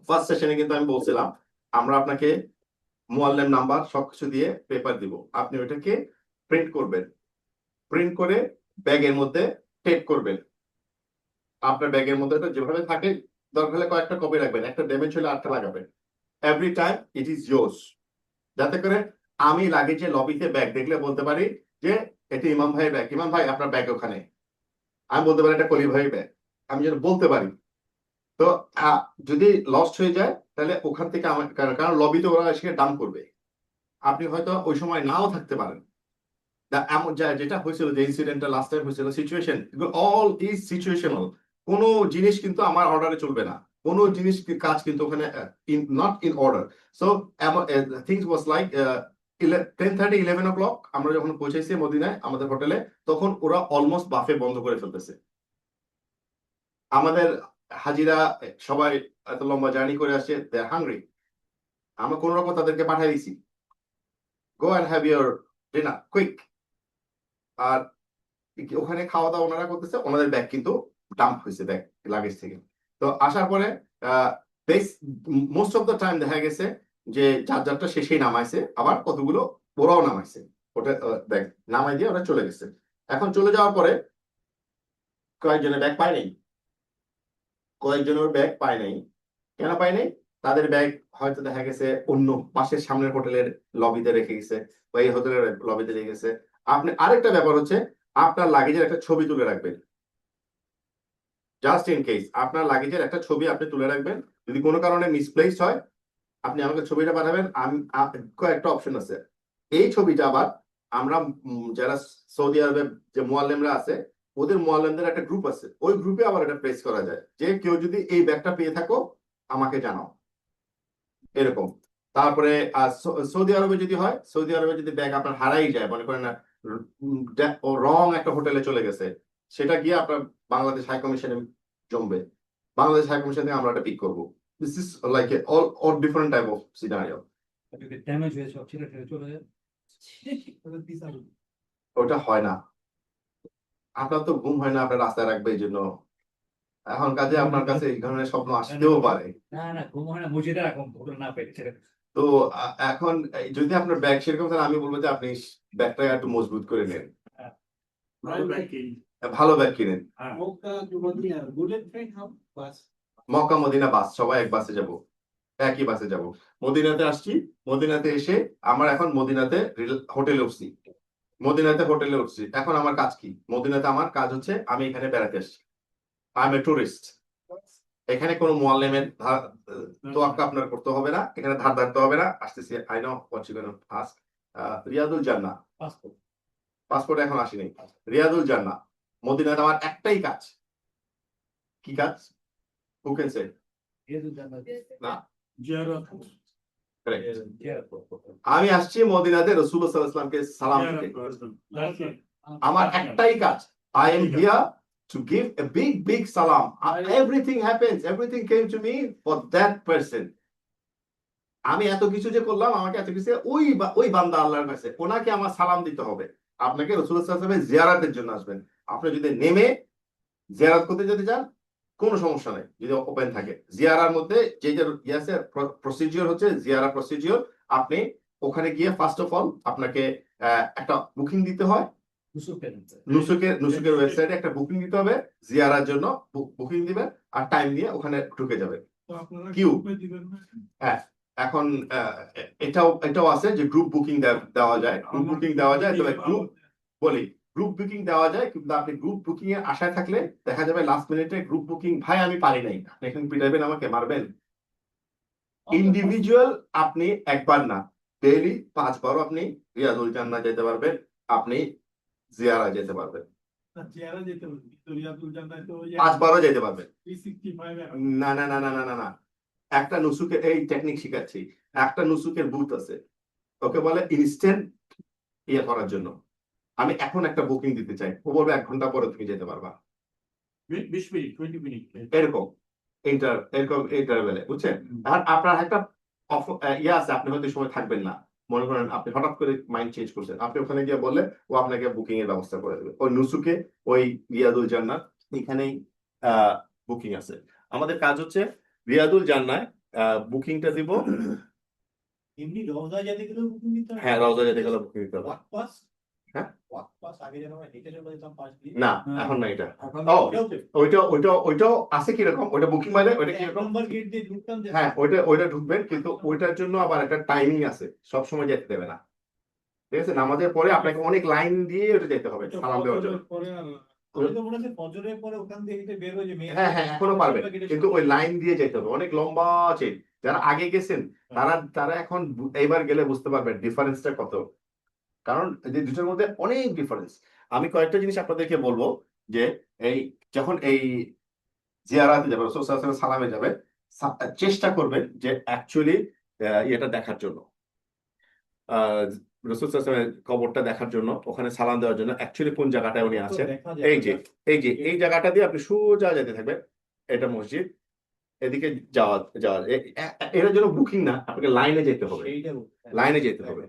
ফার্স্ট সেশনে কিন্তু আমি বলছিলাম আমরা আপনাকে মুআল্লেম নাম্বার সবকিছু দিয়ে পেপার দিব, আপনি ওটাকে প্রিন্ট করবেন, প্রিন্ট করে ব্যাগের মধ্যে টেপ করবেন। আপনার ব্যাগের মধ্যে এটা যেভাবে থাকে, দরকার হলে কয়েকটা কপি রাখবেন, একটা ড্যামেজ হলে আটটা লাগাবেন। Every time it is yours, যাতে করে আমি লাগেজে লবিতে ব্যাগ দেখলে বলতে পারি যে এটা ইমাম ভাইয়ের ব্যাগ, ইমাম ভাই আপনার ব্যাগ ওখানে, আমি বলতে পারি এটা কলি ভাইয়ের ব্যাগ, আমি যেন বলতে পারি। তো যদি লস্ট হয়ে যায় তাহলে ওখান থেকে আমার, কারণ লবিতে ওরা এসে ডাম্প করবে, আপনি হয়তো ওই সময় নাও থাকতে পারেন। এমন যেটা হয়েছিল, যে ইনসিডেন্টটা লাস্ট টাইম হয়েছিল, সিচুয়েশন অল ইজ সিচুয়েশনাল, কোনো জিনিস কিন্তু আমার অর্ডারে চলবে না, কোনো জিনিস কাজ কিন্তু ওখানে not in order. So things was like 10:30 11 o'clock আমরা যখন পৌঁছেছি মদিনায় আমাদের হোটেলে, তখন ওরা অলমোস্ট বাফে বন্ধ করে ফেলতেছে। আমাদের হাজিরা সবাই এত লম্বা জার্নি করে আসছে, দে আর হাংরি, আমরা কোন রকম তাদেরকে পাঠিয়ে দিছি, go and have your dinner quick. আর ওখানে খাওয়া দাওয়া ওনারা করতেছে, ওনাদের ব্যাগ কিন্তু ডাম্প হয়েছে ব্যাগ লাগেজ থেকে। তো আসার পরে মোস্ট অফ দ্য টাইম দেখা গেছে যে যার যারটা শেষেই নামাইছে, আবার কতগুলো ওরাও নামাইছে, ওটা ব্যাগ নামাই দিয়ে ওরা চলে গেছে। এখন চলে যাওয়ার পরে কয়েকজনের ব্যাগ পায় নাই, কয়েকজনের ব্যাগ পায় নাই। কেন পায় নাই? তাদের ব্যাগ হয়তো দেখা গেছে অন্য পাশের সামনের হোটেলের লবিতে রেখে গেছে, বা এই হোটেলের লবিতে রেখে গেছে। আপনি আরেকটা ব্যাপার হচ্ছে, আপনার লাগেজের একটা ছবি তুলে রাখবেন, জাস্ট ইন কেস আপনার লাগেজের একটা ছবি আপনি তুলে রাখবেন। যদি কোনো কারণে মিসপ্লেস হয়, আপনি আমাকে ছবিটা পাঠাবেন। আমি কয়েকটা অপশন আছে, এই ছবিটা আবার আমরা যারা সৌদি আরবের যে মুআল্লেমরা আছে, ওদের মুআল্লেমদের একটা গ্রুপ আছে, ওই গ্রুপে আবার এটা প্রেস করা যায় যে কেউ যদি এই ব্যাগটা পেয়ে থাকো আমাকে জানাও, এরকম। তারপরে সৌদি আরবে যদি হয়, সৌদি আরবে যদি ব্যাগ আপনার হারাই যায়, মনে করেন রং একটা হোটেলে চলে গেছে, সেটা গিয়ে আপনার বাংলাদেশ হাই কমিশনে জমবে, বাংলাদেশ হাই কমিশন থেকে আমরা এটা পিক করবো। This is like all different type of scenario. Damage হয়ে সব ছেড়ে চলে যায়, ওটা হয় না, আপনার তো ঘুম হয় না, আপনার রাস্তায় রাখবে এই জন্য এখন কাজে আপনার কাছে এই ধরনের স্বপ্ন আসতেও পারে। না না ঘুম হয় না, মসজিদে রাখুন হোটেল না পেয়েছে। তো এখন যদি আপনার ব্যাগ সেরকম, তাহলে আমি বলবো যে আপনি ব্যাগটা একটু মজবুত করে নেন, ভালো ব্যাগ কিনেন। Mecca to Medina bullet train how bus? Mecca Medina bus, সবাই এক বাসে যাব, একই বাসে যাব। মদিনাতে আসছি, মদিনাতে এসে আমার এখন মদিনাতে হোটেলে উঠছি, মদিনাতে হোটেলে উঠছি। এখন আমার কাজ কি? মদিনাতে আমার কাজ হচ্ছে আমি এখানে বেড়াতে আসছি, আই এম এ টুরিস্ট। এখানে কোনো মুআল্লিমের তোয়াক্কা আপনার করতে হবে না, এখানে ধার ধারতে হবে না। আসতেছি, I know what you gonna ask. রিয়াদুল জান্নাহ, পাসপোর্ট পাসপোর্ট এখন আসেনি। রিয়াদুল জান্নাহ, মদিনাতে আমার একটাই কাজ। কি কাজ? Who can say? না, correct. আমি আসছি মদিনাতে রাসূলুল্লাহ সাল্লাল্লাহু আলাইহি ওয়াসাল্লামকে সালাম দিতে। আমার একটাই কাজ, I am here to give a big salam. Everything happens, everything came to me for that person. আমি এত কিছু যে করলাম, আমাকে এত কিছু, ওই বান্দা আল্লাহর কাছে, ওনাকে আমার সালাম দিতে হবে। আপনাকে রাসূলুল্লাহ সাল্লাল্লাহু আলাইহি ওয়াসাল্লামের জিয়ারাতের জন্য আসবেন, আপনি যদি নেমে জিয়ারাত করতে যদি চান কোনো সমস্যা নেই, যদি ওপেন থাকে। জিয়ারার মধ্যে যেটা আছে প্রসিডিওর হচ্ছে জিয়ারা প্রসিডিওর। আপনি ওখানে গিয়ে ফার্স্ট অফ অল আপনাকে একটা বুকিং দিতে হয়, নুসুকের ওয়েবসাইটে একটা বুকিং দিতে হবে জিয়ারার জন্য। বুকিং দিবেন আর টাইম দিয়ে ওখানে ঢুকে যাবেন। কিউ, হ্যাঁ, এখন এটাও আছে যে গ্রুপ বুকিং দেওয়া যায়, গ্রুপ বুকিং দেওয়া যায়। তবে গ্রুপ বুকিং দেওয়া যায়, কিন্তু আপনি গ্রুপ বুকিং এর আশায় থাকলে দেখা যাবে লাস্ট মিনিটে গ্রুপ বুকিং, ভাই আমি পারি নাই, আপনি এখানে পিটাবেন, আমাকে মারবেন। ইন্ডিভিজুয়াল আপনি একবার না, ডেইলি 5 বারও আপনি রিয়াদুল জান্নাহ যেতে পারবেন, আপনি জিয়ারা যেতে পারবেন, 5 বারও যেতে পারবেন। না না না না না না না, একটা নুসুকের এই টেকনিক শিখাচ্ছি। একটা নুসুকের বুথ আছে, ওকে বলে ইনস্ট্যান্ট ইয়ে করার জন্য। আমি এখন একটা বুকিং দিতে চাই, ও বলবে 1 ঘন্টা পরে তুমি যেতে পারবা, 20 মিনিট 20 মিনিট এরকম ইন্টারভেলে, বুঝছেন? আর আপনার একটা ইয়ে আছে, আপনি হয়তো সময় থাকবেন না, মনে করেন আপনি হঠাৎ করে মাইন্ড চেঞ্জ করছেন, আপনি ওখানে গিয়ে বললে ও আপনাকে বুকিং এর ব্যবস্থা করে দেবে। ওই নুসুকে, ওই রিয়াদুল জান্নাহ, এখানেই বুকিং আছে। আমাদের কাজ হচ্ছে রিয়াদুল জান্নাহ বুকিংটা দিব। এমনি রওজা যেতে গেলেও বুকিং দিতে হবে? হ্যাঁ, রওজা যেতে গেলে বুকিং দিতে হবে। Walk pass? হ্যাঁ? ওয়াক পাস আগে যেন আমরা হেঁটে চলে যেতাম পাশ দিয়ে। না, এখন না এটা। ও, ওইটাও আছে কিরকম, ওইটা বুকিং মানে ওইটা এক কিরকম? নম্বর গেট দিয়ে ঢুকতাম যে। হ্যাঁ, ওইটা ঢুকবেন, কিন্তু ওইটার জন্য আবার একটা টাইমিং আছে, সব সময় যেতে দেবে না। ঠিক আছে, নামাজের পরে আপনাকে অনেক লাইন দিয়ে ওটা যেতে হবে সালাম দেওয়ার জন্য। আমি তো মনে হচ্ছে ফজরের পরে ওখান থেকে হেঁটে বের হয়ে যে হ্যাঁ হ্যাঁ, এখনো পারবেন, কিন্তু ওই লাইন দিয়ে যেতে হবে, অনেক লম্বা চেন। যারা আগে গেছেন তারা এখন এইবার গেলে বুঝতে পারবেন ডিফারেন্সটা কত। কারণ এই দুটোর মধ্যে অনেক ডিফারেন্স। আমি কয়েকটা জিনিস আপনাদেরকে বলবো, যে এই যখন এই জিয়ারাতে যাবেন, রাসূল সাল্লাল্লাহু আলাইহি ওয়াসাল্লাম সালামে যাবেন, চেষ্টা করবেন যে অ্যাকচুয়ালি এটা দেখার জন্য, রাসূল সাল্লাল্লাহু আলাইহি ওয়াসাল্লামের কবরটা দেখার জন্য, ওখানে সালাম দেওয়ার জন্য অ্যাকচুয়ালি কোন জায়গাটায় উনি আছেন। এই জায়গাটা দিয়ে আপনি সোজা যেতে থাকবেন, এটা মসজিদ, এদিকে যাওয়া এটার জন্য বুকিং না, আপনাকে লাইনে যেতে হবে, লাইনে যেতে হবে।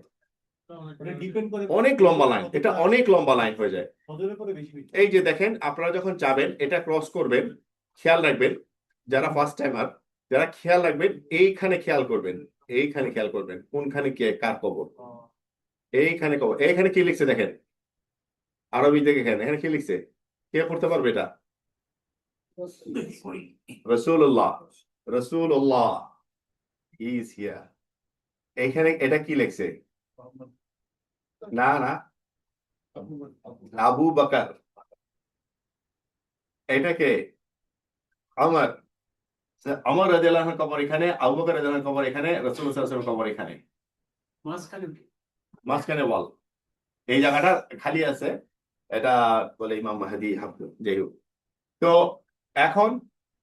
ডিপেন্ড করে অনেক লম্বা লাইন, এটা অনেক লম্বা লাইন হয়ে যায়। ফজরের পরে বেশি বেশি। এই যে দেখেন, আপনারা যখন যাবেন এটা ক্রস করবেন, খেয়াল রাখবেন, যারা ফার্স্ট টাইমার, যারা খেয়াল রাখবেন, এইখানে খেয়াল করবেন, এইখানে খেয়াল করবেন কোনখানে কে কার কবর। এইখানে কবর, এইখানে কি লিখছে দেখেন, আরবি দেখেন, এখানে কি লিখছে, কে পড়তে পারবে এটা? রাসূলুল্লাহ হি ইজ হিয়ার। এইখানে এটা কি লিখছে? না না, আবু বকর। এটাকে ওমর, ওমর রাদিয়াল্লাহু আনহু কবর এখানে, আবু বকর রাদিয়াল্লাহু আনহু কবর এখানে, রাসূলুল্লাহ সাল্লাল্লাহু আলাইহি ওয়াসাল্লাম কবর এখানে। মাঝখানে ওয়াল, এই জায়গাটা খালি আছে, এটা বলে ইমাম মাহদী হাফেজ, যাই হোক। তো এখন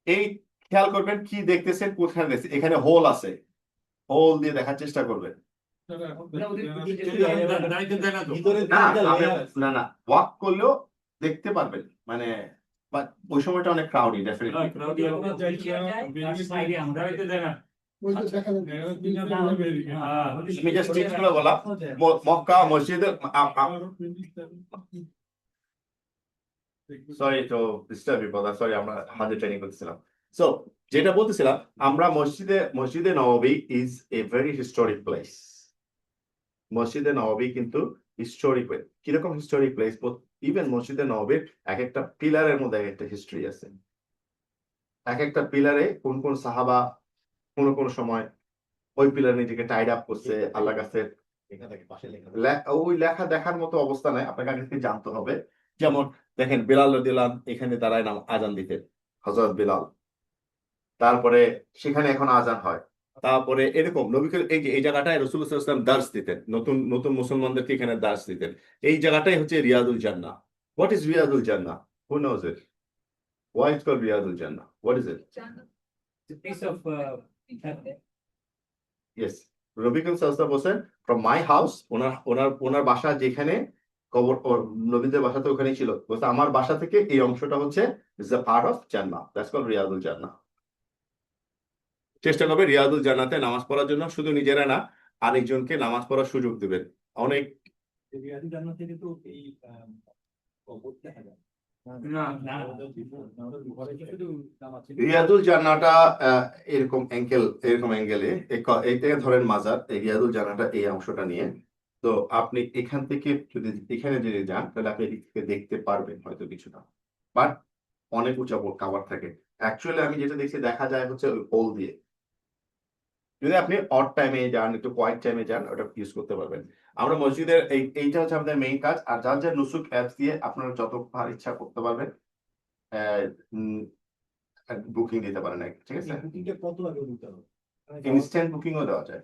এই খেয়াল করবেন কি দেখতেছেন, কোথায় দেখছেন, এখানে হোল আছে, হোল দিয়ে দেখার চেষ্টা করবেন। না না, ওয়াক করলেও দেখতে পারবেন, মানে ওই সময়টা অনেক ক্রাউডি, ডেফিনেটলি। আমি জাস্ট চেঞ্জ করে বললাম, মক্কা মসজিদের সরি তো ডিস্টার্ব ইউ ব্রাদার, সরি আমরা হাতে ট্রেনিং করতেছিলাম। সো যেটা বলতেছিলাম, আমরা মসজিদে নববী is a very historic place. মসজিদে নববী কিন্তু হিস্টোরিক প্লেস। কিরকম হিস্টোরিক প্লেস? ইভেন মসজিদে নববীর এক একটা পিলারের মধ্যে এক একটা হিস্ট্রি আছে। এক একটা পিলারে কোন কোন সাহাবা কোন কোন সময় ওই পিলার নিজেকে টাইড আপ করছে আল্লাহ কাছে, ওই লেখা দেখার মতো অবস্থা নাই, আপনাকে আগে থেকে জানতে হবে। যেমন দেখেন বেলাল রাদিয়াল্লাহু আনহু এখানে দাঁড়ায় নাম আজান দিতেন, হযরত বেলাল। তারপরে সেখানে এখন আজান হয়। তারপরে এরকম নবীকে এই জায়গাটায় রাসূলুল্লাহ সাল্লাল্লাহু আলাইহি ওয়াসাল্লাম দার্স দিতেন, নতুন নতুন মুসলমানদেরকে এখানে দার্স দিতেন। এই জায়গাটাই হচ্ছে রিয়াদুল জান্নাহ। What is Riadul Jannah? Who knows it? Why it's called Riadul Jannah? What is it? It's a piece of heaven. Yes. Nabi Karim সাল্লাল্লাহু আলাইহি ওয়াসাল্লাম from my house, ওনার বাসা যেখানে কবর, নবীদের বাসা তো ওখানেই ছিল, বলতে আমার বাসা থেকে এই অংশটা হচ্ছে is a part of Jannah, that's called Riadul জান্নাহ। চেষ্টা করবে রিয়াদুল জান্নাতে নামাজ পড়ার জন্য, শুধু নিজেরা না আরেকজনকে নামাজ পড়ার সুযোগ দিবেন। অনেক রিয়াদুল জান্নাহ থেকে তো এই কবর দেখা যায়। না, না, ঘরে কি শুধু নামাজ ছিল? রিয়াদুল জান্নাহটা এরকম অ্যাঙ্গেলে এইটা ধরেন মাজার, এই রিয়াদুল জান্নাহটা এই অংশটা নিয়ে। তো আপনি এখান থেকে যদি এখানে যদি যান তাহলে আপনি এদিক থেকে দেখতে পারবেন হয়তো কিছুটা, বাট অনেক উঁচা কাভার থাকে। অ্যাকচুয়ালি আমি যেটা দেখছি দেখা যায় হচ্ছে ওই পোল দিয়ে। যদি আপনি অড টাইমে যান, একটু কোয়াইট টাইমে যান, ওটা ইউজ করতে পারবেন। আমরা মসজিদের এইটা হচ্ছে আমাদের মেইন কাজ। আর যার যার নুসুক অ্যাপস দিয়ে আপনারা যতবার ইচ্ছা করতে পারবেন, বুকিং দিতে পারেন, ঠিক আছে? বুকিংটা কত আগে দিতে হবে? ইনস্ট্যান্ট বুকিংও দেওয়া যায়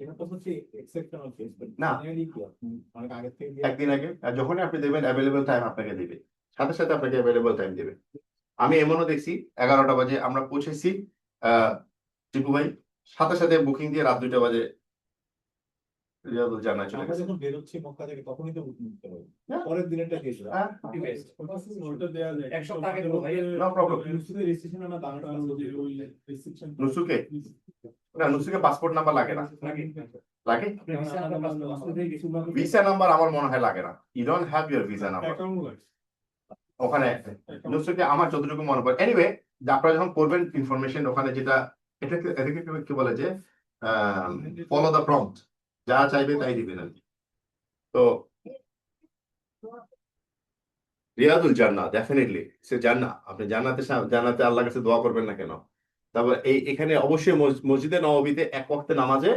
এটা তো হচ্ছে এক্সেপশনাল কেস। না। অনেক আগে থেকে একদিন আগে, আর যখনই আপনি দেবেন অ্যাভেলেবল টাইম আপনাকে দিবে, সাথে সাথে আপনাকে অ্যাভেলেবল টাইম দিবে। আমি এমনও দেখছি 11টা বাজে আমরা পৌঁছেছি, টিপু ভাই সাথে সাথে বুকিং দিয়ে রাত 2টা বাজে রিয়াদুল জান্নাহ চলে আমরা গেছে। যখন বেরোচ্ছি মক্কা থেকে তখনই তো বুকিং দিতে হবে। হ্যাঁ। পরের দিনেরটা দিয়ে দিলাম। হ্যাঁ, ওটা দেয়া যায়। এক সপ্তাহ আগে দেবো ভাই। No problem. রেজিস্ট্রেশন না নুসুকে না, নুসুকে পাসপোর্ট নাম্বার লাগে না। লাগে ভিসা নাম্বার আমার মনে হয় লাগে না। You don't have your visa number account লাগে। ওখানে। নুসুকে আমার যতটুকু মনে পড়ে, এনিওয়ে আপনারা যখন করবেন ইনফরমেশন ওখানে, যেটা এটাকে কি বলে যে ফলো দ্য প্রম্পট, যা চাইবে তাই দিবেন আর কি। তো রিয়াদুল জান্নাহ ডেফিনেটলি সে জান্নাহ। আপনি জান্নাতে আল্লাহর কাছে দোয়া করবেন না কেন? তারপর এখানে অবশ্যই মসজিদে নববীতে এক ওয়াক্তে নামাজে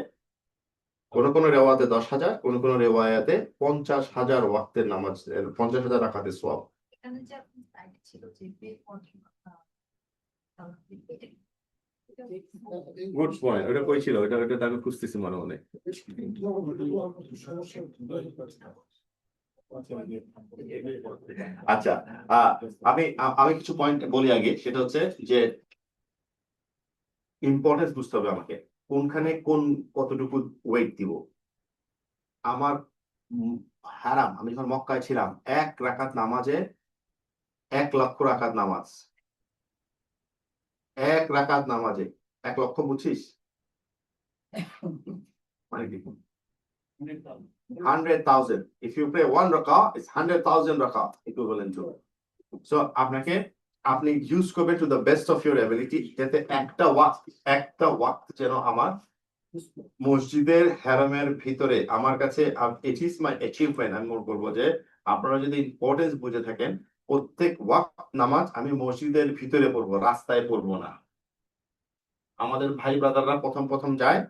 কোন রেওয়াতে 10,000, কোন রেওয়ায়াতে 50,000 ওয়াক্তের নামাজ, 50,000 রাকাতের সওয়াব। এখানে যে আপনি সাইডে ছিল যে গুড পয়েন্ট, ওটা কই ছিল? ওটা আমি খুঁজতেছি মনে মনে। আচ্ছা, আমি কিছু পয়েন্ট বলি আগে, সেটা হচ্ছে যে ইম্পর্টেন্স বুঝতে হবে আমাকে, কোনখানে কতটুকু ওয়েট দিব। আমার হারাম, আমি যখন মক্কায় ছিলাম 1 রাকাত নামাজে 1 লক্ষ রাকাত নামাজ। 1 রাকাত নামাজে 1 লক্ষ, বুঝছিস মানে কি? 100,000. If you pray 1 rakah, it's 100,000 rakah equivalent to. So আপনি ইউজ করবেন to the best of your ability, যাতে একটা ওয়াক্ত যেন আমার মসজিদের হারামের ভিতরে আমার কাছে, ইট ইজ মাই অ্যাচিভমেন্ট। আমি বলবো যে আপনারা যদি ইম্পর্টেন্স বুঝে থাকেন, প্রত্যেক ওয়াক্ত নামাজ আমি মসজিদের ভিতরে পড়বো, রাস্তায় পড়বো না। আমাদের ভাই ব্রাদাররা প্রথম যায়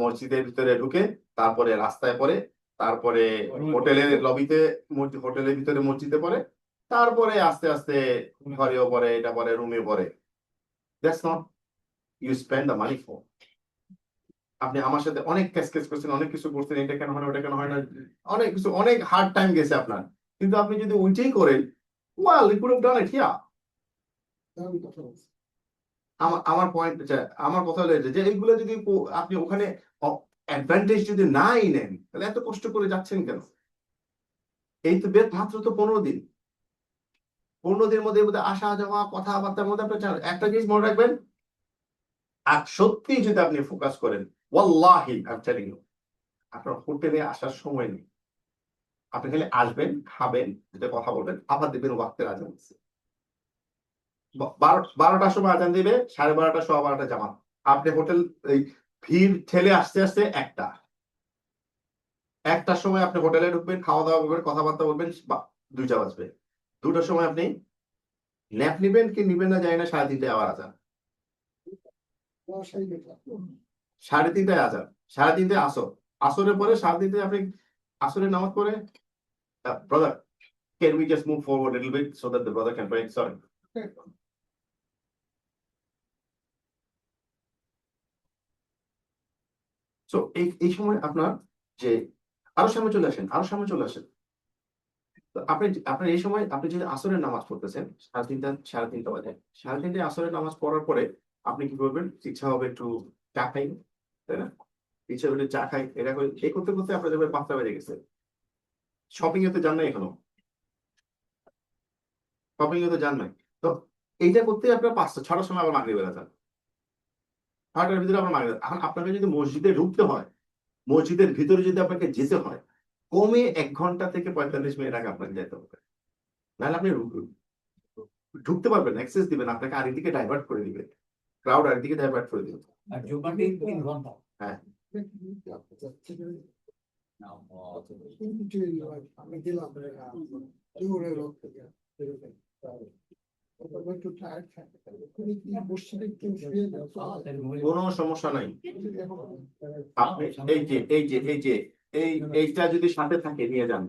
মসজিদের ভিতরে ঢুকে, তারপরে রাস্তায় পড়ে, তারপরে হোটেলের লবিতে, হোটেলের ভিতরে মসজিদে পড়ে, তারপরে আস্তে আস্তে ঘরেও পড়ে, এটা পরে রুমে পড়ে। That's not you spend the money for. আপনি আমার সাথে অনেক কেস করছেন, অনেক কিছু করছেন, এটা কেন হয় না, ওটা কেন হয় না, অনেক কিছু, অনেক হার্ড টাইম গেছে আপনার। কিন্তু আপনি যদি ওইটাই করেন, well you could have done it here. আমার পয়েন্ট, আমার কথা হলো যে এইগুলো যদি আপনি ওখানে অ্যাডভান্টেজ যদি নাই নেন, তাহলে এত কষ্ট করে যাচ্ছেন কেন? এই তো মাত্র তো 15 দিন। 15 দিনের মধ্যে আসা যাওয়া কথাবার্তার মধ্যে আপনার একটা জিনিস মনে রাখবেন, আর সত্যি যদি আপনি ফোকাস করেন, ওয়াল্লাহি আই এম টেলিং ইউ, আপনার হোটেলে আসার সময় নেই। আপনি খালি আসবেন, খাবেন, যেটা কথা বলবেন, আবার দেখবেন ওয়াক্তের আজান দিচ্ছে। 12টার সময় আজান দিবে, 12:30 12:15 জামাত। আপনি হোটেল এই ভিড় ঠেলে আসতে আসতে 1টার সময় আপনি হোটেলে ঢুকবেন, খাওয়া দাওয়া করবেন, কথাবার্তা বলবেন, 2টা বাজবে। 2টার সময় আপনি ন্যাপ নিবেন কি নিবেন না জানি না, 3:30টায় আবার আজান, 3:30টায় আজান, 3:30টায় আসর, আসরের পরে 3:30টায় আপনি আসরের নামাজ পড়ে brother can we just move forward a little bit so that the brother can pray? Sorry. So এই সময় আপনার যে আরো সামনে চলে আসেন, আরো সামনে চলে আসেন। তো আপনার এই সময় আপনি যদি আসরের নামাজ পড়তেছেন 3:30 বাজে, 3:30টায় আসরের নামাজ পড়ার পরে আপনি কি করবেন? ইচ্ছা হবে একটু চা খাই, তাই না? ইচ্ছা হবে চা খাই, এটা করে এই করতে করতে আপনার দেখবেন 5টা বেজে গেছে। শপিং এ তো যান নাই এখনো, শপিং এ তো যান নাই। তো এইটা করতে আপনার 6টার সময় আবার মাগরিব বেলা যান, 6টার ভিতরে আপনার মাগরিব। এখন আপনাকে যদি মসজিদে ঢুকতে হয়, মসজিদের ভিতরে যদি আপনাকে যেতে হয়, কমে 1 ঘন্টা থেকে 45 মিনিট আগে আপনাকে যেতে হবে, নাহলে আপনি ঢুকতে পারবেন, অ্যাক্সেস দিবেন, আপনাকে আরেকদিকে ডাইভার্ট করে দিবে, ক্রাউড আরেকদিকে ডাইভার্ট করে দিবে। আর জুম্মাটি 3 ঘন্টা। হ্যাঁ, আমি দিলাম দূরের লোক থেকে একটু টায়ার্ড থাকে, মসজিদে কেউ শুয়ে না, কোনো সমস্যা নাই। আপনি এইটা যদি সাথে থাকে নিয়ে যান,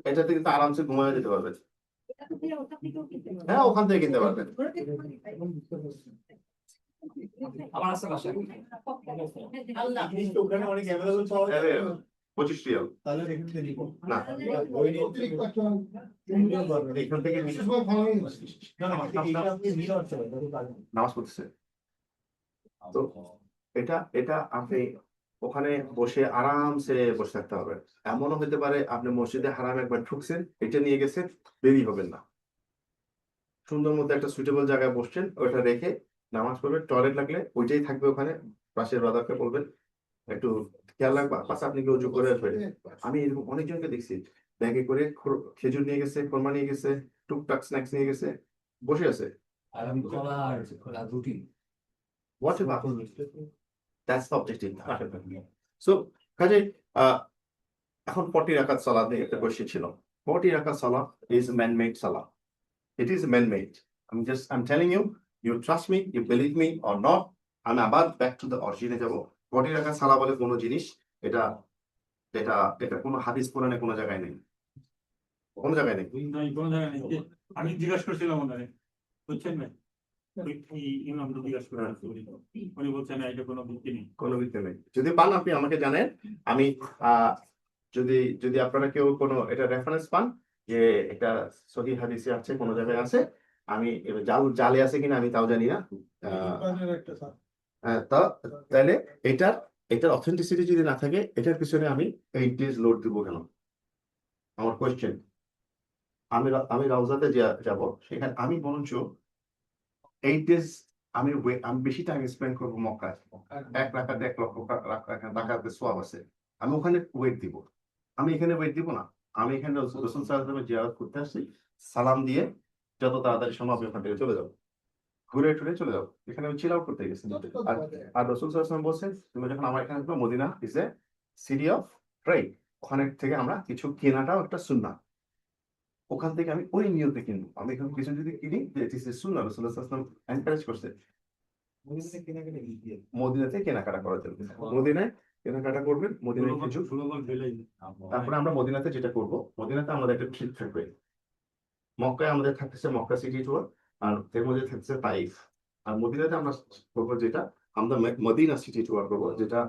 এটা থেকে তো আরামসে ঘুমায় যেতে পারবেন। হ্যাঁ, ওখান থেকে কিনতে পারবেন। আমার আশেপাশে ওখানে অনেক অ্যাভেলেবল পাওয়া যায়। 25 রিয়াল না, এখান থেকে নামাজ পড়তেছে। তো এটা আপনি ওখানে বসে আরামসে বসে থাকতে হবে। এমনও হতে পারে আপনি মসজিদে হারাম একবার ঢুকছেন, এটা নিয়ে গেছেন, বেরিয়ে হবেন না, সুন্দর মধ্যে একটা সুইটেবল জায়গায় বসছেন, ওইটা রেখে নামাজ পড়বেন। টয়লেট লাগলে ওইটাই থাকবে ওখানে, পাশের ব্রাদারকে বলবেন একটু খেয়াল রাখবা, পাশে আপনি কি উজু করে আসবেন। আমি এরকম অনেকজনকে দেখছি ব্যাগে করে খেজুর নিয়ে গেছে, খোরমা নিয়ে গেছে, টুকটাক স্ন্যাক্স নিয়ে গেছে, বসে আছে। আর আমি কলা আর রুটি। Whatever. That's the objective. So, কাজে এখন 40 রাকাত সালাত নিয়ে একটা কোয়েশ্চেন ছিল। 40 রাকাত সালাত is man-made salah. It is man-made. I'm telling you, you trust me, you believe me or not, আমি আবার back to the origin যাব। 40 রাকাত সালাত বলে কোনো জিনিস, এটা কোনো হাদিস কোরআনে কোনো জায়গায় নেই, কোনো জায়গায় নেই। কোনো জায়গায় নেই। আমি জিজ্ঞাসা করছিলাম ওনারে, বুঝছেন না, ইমামকে জিজ্ঞাসা করে উনি বলছেন না, এটা কোনো ভিত্তি নেই, কোনো ভিত্তি নেই। যদি পান আপনি আমাকে জানেন, আমি যদি আপনারা কেউ কোনো এটা রেফারেন্স পান যে এটা সহিহ হাদিসে আছে, কোনো জায়গায় আছে, আমি জালে আছে কিনা আমি তাও জানি না, তাহলে এটার অথেন্টিসিটি যদি না থাকে, এটার পিছনে আমি 8 days লোড দিব কেন? আমার কোয়েশ্চেন। আমি রাউজাতে যাব, সেখানে আমি বরঞ্চ 8 days আমি বেশি টাইম স্পেন্ড করবো মক্কায়। 1 রাকাত 1 লক্ষ টাকাতে সোয়াব আছে, আমি ওখানে ওয়েট দিব। আমি এখানে ওয়েট দিব না, আমি এখানে রাসূল সাল্লাল্লাহু আলাইহি ওয়াসাল্লামের জিয়ারত করতে আসছি, সালাম দিয়ে যত তাড়াতাড়ি সম্ভব আমি ওখান থেকে চলে যাবো, ঘুরে টুরে চলে যাবো, এখানে আমি চিল আউট করতে গেছি। আর রাসূল সাল্লাল্লাহু আলাইহি ওয়াসাল্লাম বলছেন, তুমি যখন আমার এখানে আসবে, Medina is a city of trade, ওখানে থেকে আমরা কিছু কেনাটাও একটা সুন্নাহ, ওখান থেকে আমি ওই নিয়তে কিনবো। আমি এখানে কিছু যদি কিনি যে ইট ইজ এ সুন্নাহ, রাসূলুল্লাহ সাল্লাল্লাহু আলাইহি ওয়াসাল্লাম এনকারেজ করছে মদিনাতে কেনাকাটা করার জন্য। মদিনায় কেনাকাটা করবেন, মদিনায় কিছু, তারপরে আমরা মদিনাতে যেটা করব, মদিনাতে আমাদের একটা ট্রিপ থাকবে। মক্কায় আমাদের থাকতেছে মক্কা সিটি ট্যুর, আর এর মধ্যে থাকছে তাইফ। আর মদিনাতে আমরা করবো যেটা, আমরা মদিনা সিটি ট্যুর করবো, যেটা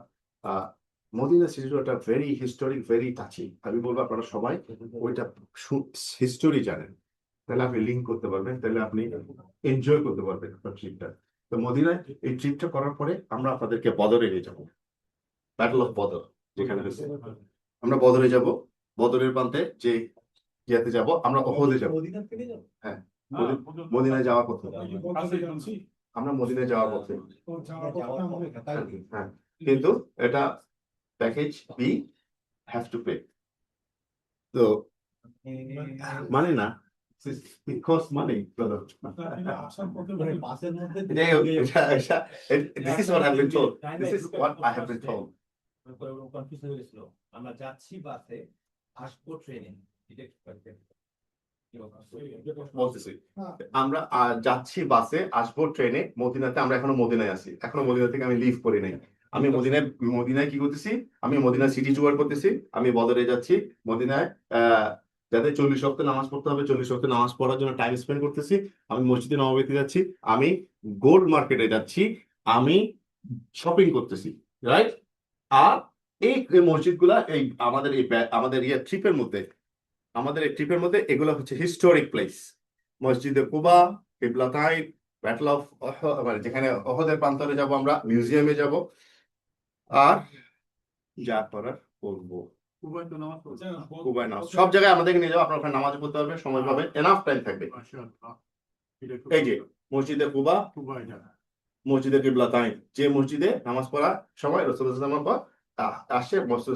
মদিনা সিটি ট্যুরটা ভেরি হিস্টোরিক, ভেরি টাচি। আমি বলবো আপনারা সবাই ওইটা হিস্টোরি জানেন, তাহলে আপনি লিঙ্ক করতে পারবেন, তাহলে আপনি এনজয় করতে পারবেন আপনার ট্রিপটা। তো মদিনায় এই ট্রিপটা করার পরে আমরা আপনাদেরকে বদরে নিয়ে যাবো, ব্যাটল অফ বদর যেখানে হয়েছে, আমরা বদরে যাব। বদরের প্রান্তে যে ইয়াতে যাব, আমরা ওহদে যাব। হ্যাঁ, মদিনায় যাওয়ার পথে, আমরা মদিনায় যাওয়ার পথে। হ্যাঁ, কিন্তু এটা package B, have to pay. So money না, it costs money, brother. বাসের মধ্যে যাই হোক, this is what I've been told. This is what I have been told. Confuse হয়ে গেছিল। আমরা যাচ্ছি বাসে, আসবো ট্রেনে, এটা বলতেছি হ্যাঁ। আমরা যাচ্ছি বাসে, আসবো ট্রেনে, মদিনাতে আমরা এখনো মদিনায় আছি, এখনো মদিনা থেকে আমি লিভ করি নাই। আমি মদিনায় কি করতেছি, আমি মদিনা সিটি ট্যুর করতেছি, আমি বদরে যাচ্ছি, মদিনায় যাদের 40 ওয়াক্ত নামাজ পড়তে হবে 40 ওয়াক্ত নামাজ পড়ার জন্য টাইম স্পেন্ড করতেছি, আমি মসজিদে নববীতে যাচ্ছি, আমি গোল্ড মার্কেটে যাচ্ছি, আমি শপিং করতেছি, রাইট? আর এই মসজিদগুলা এই আমাদের ট্রিপের মধ্যে এগুলো হচ্ছে হিস্টোরিক প্লেস। মসজিদে কুবা, কিবলাতাইন, ব্যাটল অফ মানে যেখানে অহদের প্রান্তরে যাব, আমরা মিউজিয়ামে যাব, আর যা করার করবো। কুবায় তো নামাজ পড়ছে। কুবায় নামাজ, সব জায়গায় আমাদেরকে নিয়ে যাবো, আপনার ওখানে নামাজ পড়তে পারবেন, সময় পাবেন, এনাফ টাইম থাকবে। মাশাআল্লাহ। এটা খুব এই যে মসজিদে কুবা, কুবায় যারা। মসজিদে কিবলাতাইন, যে মসজিদে নামাজ পড়ার সময় রাসূলুল্লাহ সাল্লাল্লাহু আলাইহি ওয়াসাল্লাম আসে মসজিদ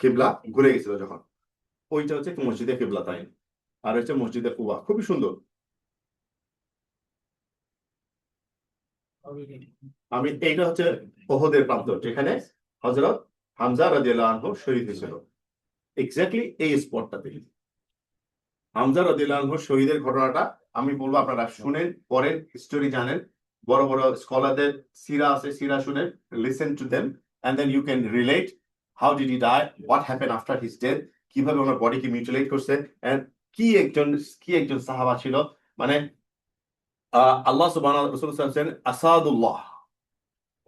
কিবলা ঘুরে গেছিল যখন, ওইটা হচ্ছে মসজিদে কিবলাতাইন, আর হচ্ছে মসজিদে কুবা, খুবই সুন্দর। আমি এইটা হচ্ছে ওহদের প্রান্তর, যেখানে হযরত হামজা রাদিয়াল্লাহু আনহু শহীদ হয়েছিল, এক্স্যাক্টলি এই স্পটটাতে। হামজা রাদিয়াল্লাহু আনহু শহীদের ঘটনাটা আমি বলবো, আপনারা শুনেন, পরের হিস্টোরি জানেন, বড় বড় স্কলারদের সিরা আছে, সিরা শুনেন, listen to them, and then you can relate how did he die, what happen after his death, কিভাবে ওনার বডিকে মিউটিলেট করছে, এন্ড কি একজন সাহাবা ছিল। মানে আল্লাহ সুবহানাহু ওয়া তাআলা বলেন আসাদুল্লাহ,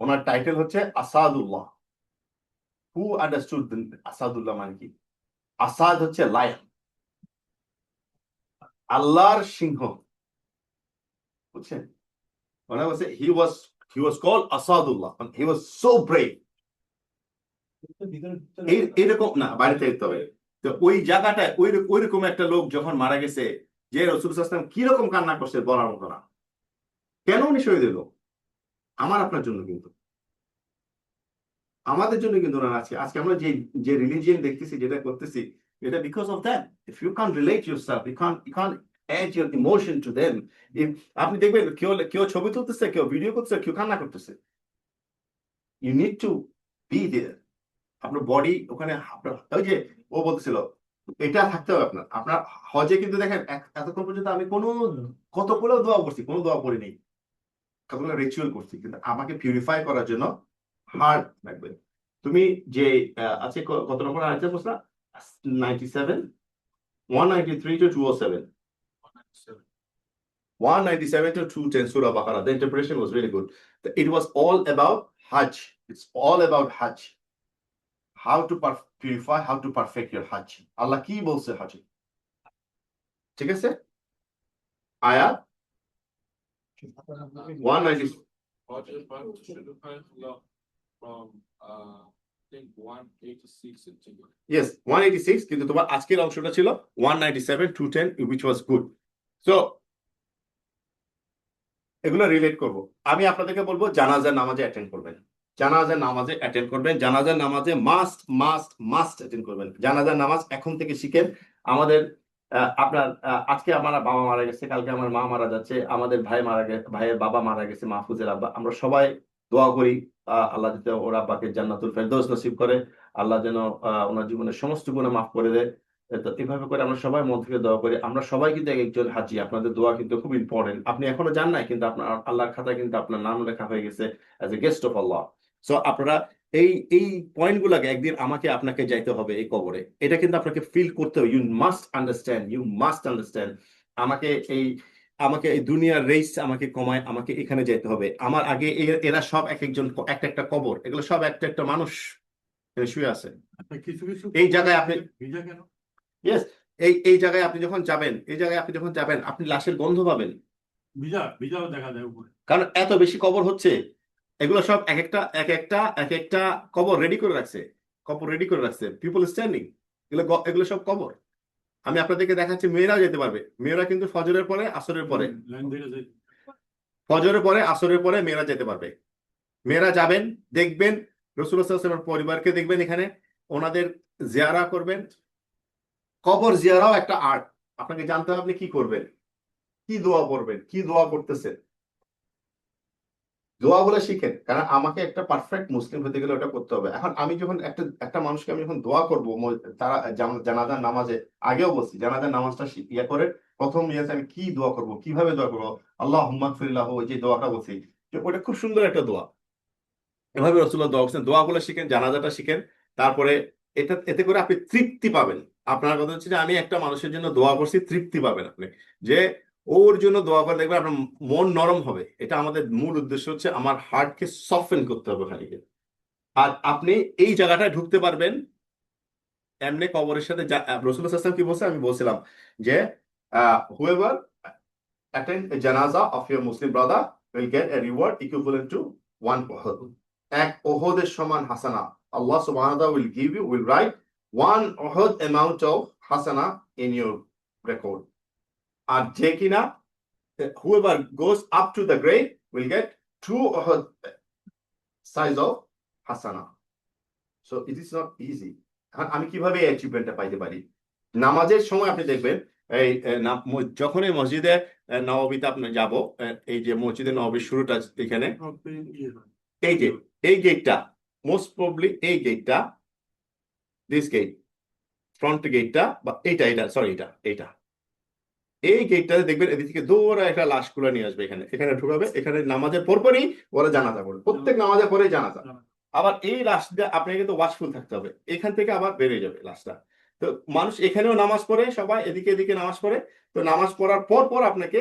ওনার টাইটেল হচ্ছে আসাদুল্লাহ। হু আন্ডারস্টুড আসাদুল্লাহ মানে কি? আসাদ হচ্ছে লায়ন, আল্লাহর সিংহ, বুঝছেন? ওনার বলছে he was called Asadullah, he was so brave. এরকম না, বাইরে থেকে হবে। তো ওই জায়গাটায় ওইরকম একটা লোক যখন মারা গেছে, যে রাসূল সাল্লাল্লাহু আলাইহি ওয়াসাল্লাম কিরকম কান্না করছে বলার মতো না। কেন উনি শহীদ হলো? আমার আপনার জন্য, কিন্তু আমাদের জন্য কিন্তু ওনার আছে। আজকে আমরা যে রিলিজিয়ন দেখতেছি, যেটা করতেছি, এটা because of that. If you can relate yourself, you can add your emotion to them. আপনি দেখবেন কেউ ছবি তুলতেছে, কেউ ভিডিও করতেছে, কেউ কান্না করতেছে, you need to be there. আপনার বডি ওখানে, আপনার ওই যে ও বলতেছিল, এটা থাকতে হবে আপনার হজে। কিন্তু দেখেন এতক্ষণ পর্যন্ত আমি কতগুলো দোয়া করছি, কোনো দোয়া করি নেই, কতগুলো রিচুয়াল করছি, কিন্তু আমাকে পিউরিফাই করার জন্য হার্ট লাগবে। তুমি যে আছে কত নম্বর আয়াতে বলছিলা? 97, 193 to 207, 197 to 210 Surah Baqarah. The interpretation was really good. It was all about Hajj. It's all about Hajj. How to purify, how to perfect your Hajj. Allah কি বলছে Hajj? ঠিক আছে? আয়াত 190. From I think 186 into Yes, 186, কিন্তু তোমার আজকের অংশটা ছিল 197, 210, which was good. So এগুলো রিলেট করব। আমি আপনাদেরকে বলবো জানাজার নামাজে অ্যাটেন্ড করবেন, জানাজার নামাজে অ্যাটেন্ড করবেন, জানাজার নামাজে মাস্ট অ্যাটেন্ড করবেন। জানাজার নামাজ এখন থেকে শিখেন। আমাদের আপনার আজকে আমার বাবা মারা গেছে, কালকে আমার মা মারা যাচ্ছে, আমাদের ভাইয়ের বাবা মারা গেছে, মাহফুজের আব্বা। আমরা সবাই দোয়া করি আল্লাহ যাতে ওর আব্বাকে জান্নাতুল ফেরদৌস নসিব করে, আল্লাহ যেন ওনার জীবনের সমস্ত গুনাহ মাফ করে দেয়। তো এভাবে করে আমরা সবাই মন থেকে দোয়া করি। আমরা সবাই কিন্তু একজন হাজি, আপনাদের দোয়া কিন্তু খুব ইম্পর্টেন্ট। আপনি এখনো জান নাই, কিন্তু আপনার আল্লাহর খাতায় কিন্তু আপনার নাম লেখা হয়ে গেছে as a guest of Allah. So আপনারা এই পয়েন্টগুলোকে একদিন আপনাকে যাইতে হবে এই কবরে, এটা কিন্তু আপনাকে ফিল করতে হবে। ইউ মাস্ট আন্ডারস্ট্যান্ড আমাকে এই দুনিয়ার রেস আমাকে কমায়, আমাকে এখানে যেতে হবে। আমার আগে এরা সব একজন একটা কবর, এগুলো সব একটা মানুষ শুয়ে আছে কিছু এই জায়গায়। আপনি ভিজা কেন? ইয়েস, এই জায়গায় আপনি যখন যাবেন, আপনি লাশের গন্ধ পাবেন, ভিজাও দেখা যায় উপরে, কারণ এত বেশি কবর হচ্ছে। এগুলো সব এক একটা কবর রেডি করে রাখছে, পিপল স্ট্যান্ডিং, এগুলো সব কবর। আমি আপনাদেরকে দেখাচ্ছি, মেয়েরাও যেতে পারবে। মেয়েরা কিন্তু ফজরের পরে আসরের পরে, আসরের পরে মেয়েরা যেতে পারবে। মেয়েরা যাবেন, দেখবেন রাসূলুল্লাহ সাল্লাল্লাহু আলাইহি ওয়াসাল্লামের পরিবারকে দেখবেন, এখানে ওনাদের জিয়ারা করবেন। কবর জিয়ারাও একটা আর্ট, আপনাকে জানতে হবে আপনি কি করবেন, কি দোয়া করবেন, কি দোয়া করতেছেন। দোয়া বলে শিখেন, কারণ আমাকে একটা পারফেক্ট মুসলিম হতে গেলে ওটা করতে হবে। এখন আমি যখন একটা মানুষকে আমি যখন দোয়া করবো, তারা জানাজার নামাজে, আগেও বলছি জানাজার নামাজটা ইয়ে করে প্রথম ইয়েতে আমি কি দোয়া করব, কিভাবে দোয়া করবো, আল্লাহ হুম্মাগফিরিল্লাহ, ওই যে দোয়াটা বলছি, যে ওটা খুব সুন্দর একটা দোয়া। এভাবে রাসূলুল্লাহ দোয়া করছেন। দোয়াগুলো শিখেন, জানাজাটা শিখেন। তারপরে এতে করে আপনি তৃপ্তি পাবেন। আপনার কথা হচ্ছে যে আমি একটা মানুষের জন্য দোয়া করছি, তৃপ্তি পাবেন আপনি, যে ওর জন্য দোয়া করে দেখবেন আপনার মন নরম হবে। এটা আমাদের মূল উদ্দেশ্য হচ্ছে আমার হার্টকে সফটেন করতে হবে খানিকে। আর আপনি এই জায়গাটায় ঢুকতে পারবেন এমনি কবরের সাথে। রাসূলুল্লাহ সাল্লাল্লাহু আলাইহি ওয়াসাল্লাম কি বলছে, আমি বলছিলাম যে whoever attend a janaza of your Muslim brother will get a reward equivalent to one Uhud. এক ওহদের সমান হাসানা আল্লাহ সুবহানাহু ওয়া তাআলা will give you, will write one Uhud amount of hasana in your record. আর যে কিনা whoever goes up to the grave will get two Uhud size of hasana. So it is not easy. আমি কিভাবে এই অ্যাচিভমেন্টটা পাইতে পারি? নামাজের সময় আপনি দেখবেন এই যখনই মসজিদে নববীতে আপনি যাব, এই যে মসজিদে নববীর শুরুটা এখানে, এই যে এই গেটটা, মোস্ট প্রবলি এই গেটটা, দিস গেট, ফ্রন্ট গেটটা, বা এটা সরি এটা এই গেটটাতে দেখবেন এদিক থেকে দৌড়া একটা লাশ গুলো নিয়ে আসবে, এখানে ঢুকাবে। এখানে নামাজের পরপরই ওরা জানাজা করবে, প্রত্যেক নামাজের পরেই জানাজা। আবার এই লাশটা আপনাকে কিন্তু ওয়াচফুল থাকতে হবে, এখান থেকে আবার বেরিয়ে যাবে লাশটা। তো মানুষ এখানেও নামাজ পড়ে, সবাই এদিকে নামাজ পড়ে। তো নামাজ পড়ার পর আপনাকে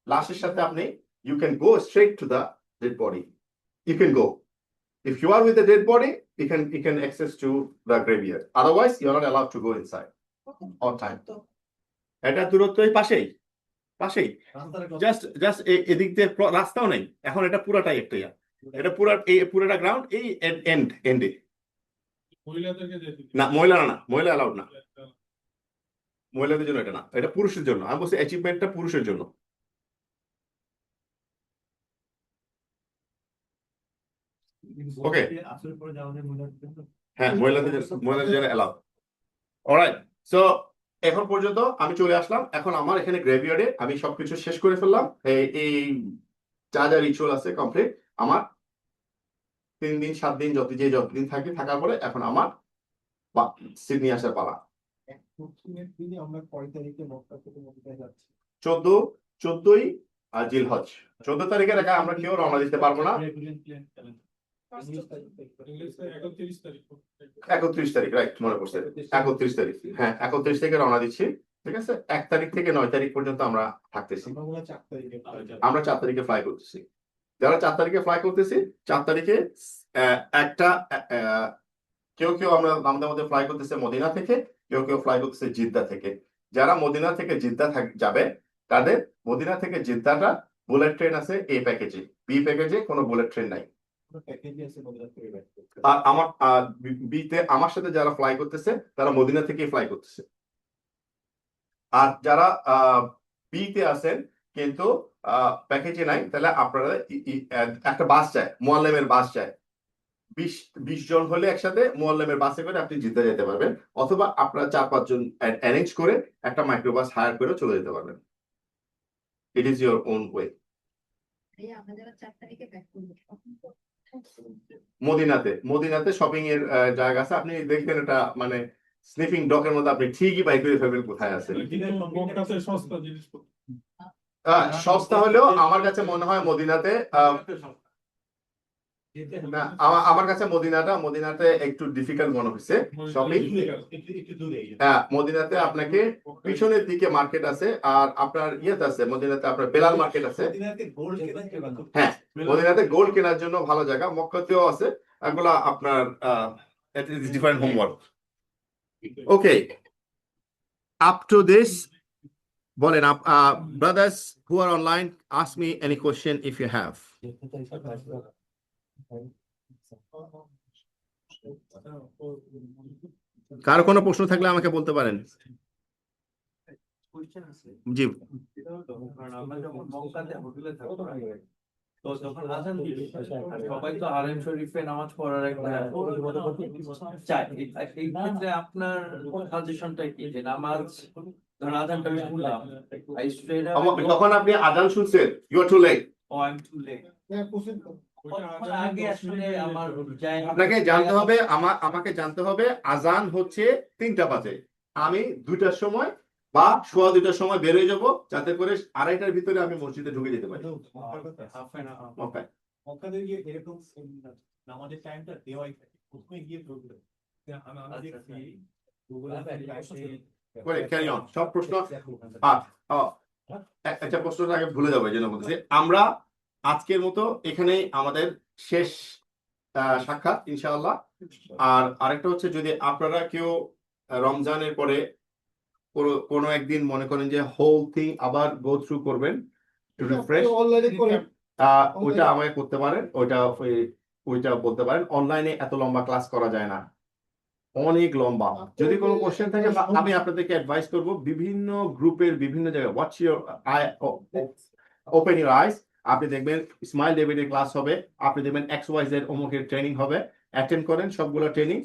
লাশের সাথে আপনি you can go straight to the dead body. You can go, if you are with the dead body, you can access to the graveyard, otherwise you are not allowed to go inside all time. এটা দূরত্ব এই পাশেই জাস্ট এদিক দিয়ে রাস্তাও নেই এখন, এটা পুরাটাই একটা ইয়া, এটা পুরাটা গ্রাউন্ড এই এন্ডে। না মহিলা অ্যালাউড না, মহিলাদের জন্য এটা না, এটা পুরুষের জন্য। আমি বলছি অ্যাচিভমেন্টটা পুরুষের জন্য। ওকে, হ্যাঁ মহিলাদের জন্য অ্যালাউড। অলরাইট, সো এখন পর্যন্ত আমি চলে আসলাম। এখন আমার এখানে গ্রেভিয়ার্ডে আমি সবকিছু শেষ করে ফেললাম। এই যা রিচুয়াল আছে কমপ্লিট আমার। 3 দিন 7 দিন যতদিন থাকার পরে এখন আমার সিডনি আসার পালা। 14ই জিলহজ, 14 তারিখের আগে আমরা কেউ রওনা দিতে পারবো না। 31 তারিখ, রাইট, মনে পড়ছে 31 তারিখ। হ্যাঁ 31 থেকে রওনা দিচ্ছি, ঠিক আছে। 1 তারিখ থেকে 9 তারিখ পর্যন্ত আমরা থাকতেছি। আমরা 4 তারিখে ফ্লাই করতেছি। যারা 4 তারিখে ফ্লাই করতেছি, 4 তারিখে কেউ আমাদের মধ্যে ফ্লাই করতেছে মদিনা থেকে, কেউ ফ্লাই করতেছে জিদ্দা থেকে। যারা মদিনা থেকে জিদ্দা যাবে, তাদের মদিনা থেকে জিদ্দাটা বুলেট ট্রেন আছে এ প্যাকেজে, বি প্যাকেজে কোনো বুলেট ট্রেন নাই। আর বিতে আমার সাথে যারা ফ্লাই করতেছে তারা মদিনা থেকে ফ্লাই করতেছে। আর যারা বিতে আছেন কিন্তু প্যাকেজে নাই, তাহলে আপনারা একটা বাস চায়, মুআল্লিমের বাস চায়। 20 জন হলে একসাথে মুআল্লিমের বাসে করে আপনি জিদ্দা যেতে পারবেন, অথবা আপনারা 4-5 জন অ্যারেঞ্জ করে একটা মাইক্রোবাস হায়ার করে চলে যেতে পারবেন। It is your own way. মদিনাতে শপিং এর জায়গা আছে, আপনি দেখবেন এটা মানে স্নিফিং ডকের মধ্যে আপনি ঠিকই বাই করে ফেলবেন কোথায় আছে। সস্তা হলেও আমার কাছে মনে হয় মদিনাতে না, আমার কাছে মদিনাতে একটু ডিফিকাল্ট মনে হচ্ছে শপিং। হ্যাঁ মদিনাতে আপনাকে পিছনের দিকে মার্কেট আছে, আর আপনার ইয়েতে আছে মদিনাতে আপনার বেলাল মার্কেট আছে। হ্যাঁ মদিনাতে গোল্ড কেনার জন্য ভালো জায়গা, মক্কাতেও আছে, এগুলা আপনার different homework. Okay, up to this বলেন brothers who are online, ask me any question if you have. কারো কোনো প্রশ্ন থাকলে আমাকে বলতে পারেন। জি, আমরা যখন মক্কাতে হোটেলে থাকতাম, তো যখন আজান দিবে সবাই তো হারেম শরীফে নামাজ পড়ার একটা চাই। এই ক্ষেত্রে আপনার সাজেশনটা কি, যে নামাজ ধর আজানটা আমি শুনলাম I straight away যখন আপনি আজান শুনছেন you are too late. go, I'm too late। হ্যাঁ, proceed করুন। আগে আসলে আমার যায়- আপনাকে জানতে হবে আমাকে জানতে হবে আজান হচ্ছে 3টা বাজে, আমি 2টার সময় বা 2:15 সময় বেরিয়ে যাব, যাতে করে 2:30টার ভিতরে আমি মসজিদে ঢুকে যেতে পারি। Half an hour Okay. মক্কাতে গিয়ে এরকম আমাদের টাইমটা দেওয়াই থাকে, প্রথমে গিয়ে ঢুকবে আমি দেখছি গুগলে Wait, carry on. সব প্রশ্ন একটা প্রশ্নটা আগে ভুলে যাবো, এই জন্য বলতেছি আমরা আজকের মতো এখানেই আমাদের শেষ সাক্ষাৎ ইনশাআল্লাহ। আর আরেকটা হচ্ছে, যদি আপনারা কেউ রমজানের পরে কোনো একদিন মনে করেন যে হোল থিং আবার গো থ্রু করবেন টু রিফ্রেশ, অলরেডি করেন। ওইটা আমাকে করতে পারেন, ওইটা বলতে পারেন। অনলাইনে এত লম্বা ক্লাস করা যায় না, অনেক লম্বা। যদি কোনো কোশ্চেন থাকে আমি আপনাদেরকে অ্যাডভাইস করব, বিভিন্ন গ্রুপের বিভিন্ন জায়গায় watch your I, open your eyes. আপনি দেখবেন ইসমাইল ডেভিডের ক্লাস হবে, আপনি দেখবেন XYZ অমুকের ট্রেনিং হবে, অ্যাটেন্ড করেন সবগুলো ট্রেনিং।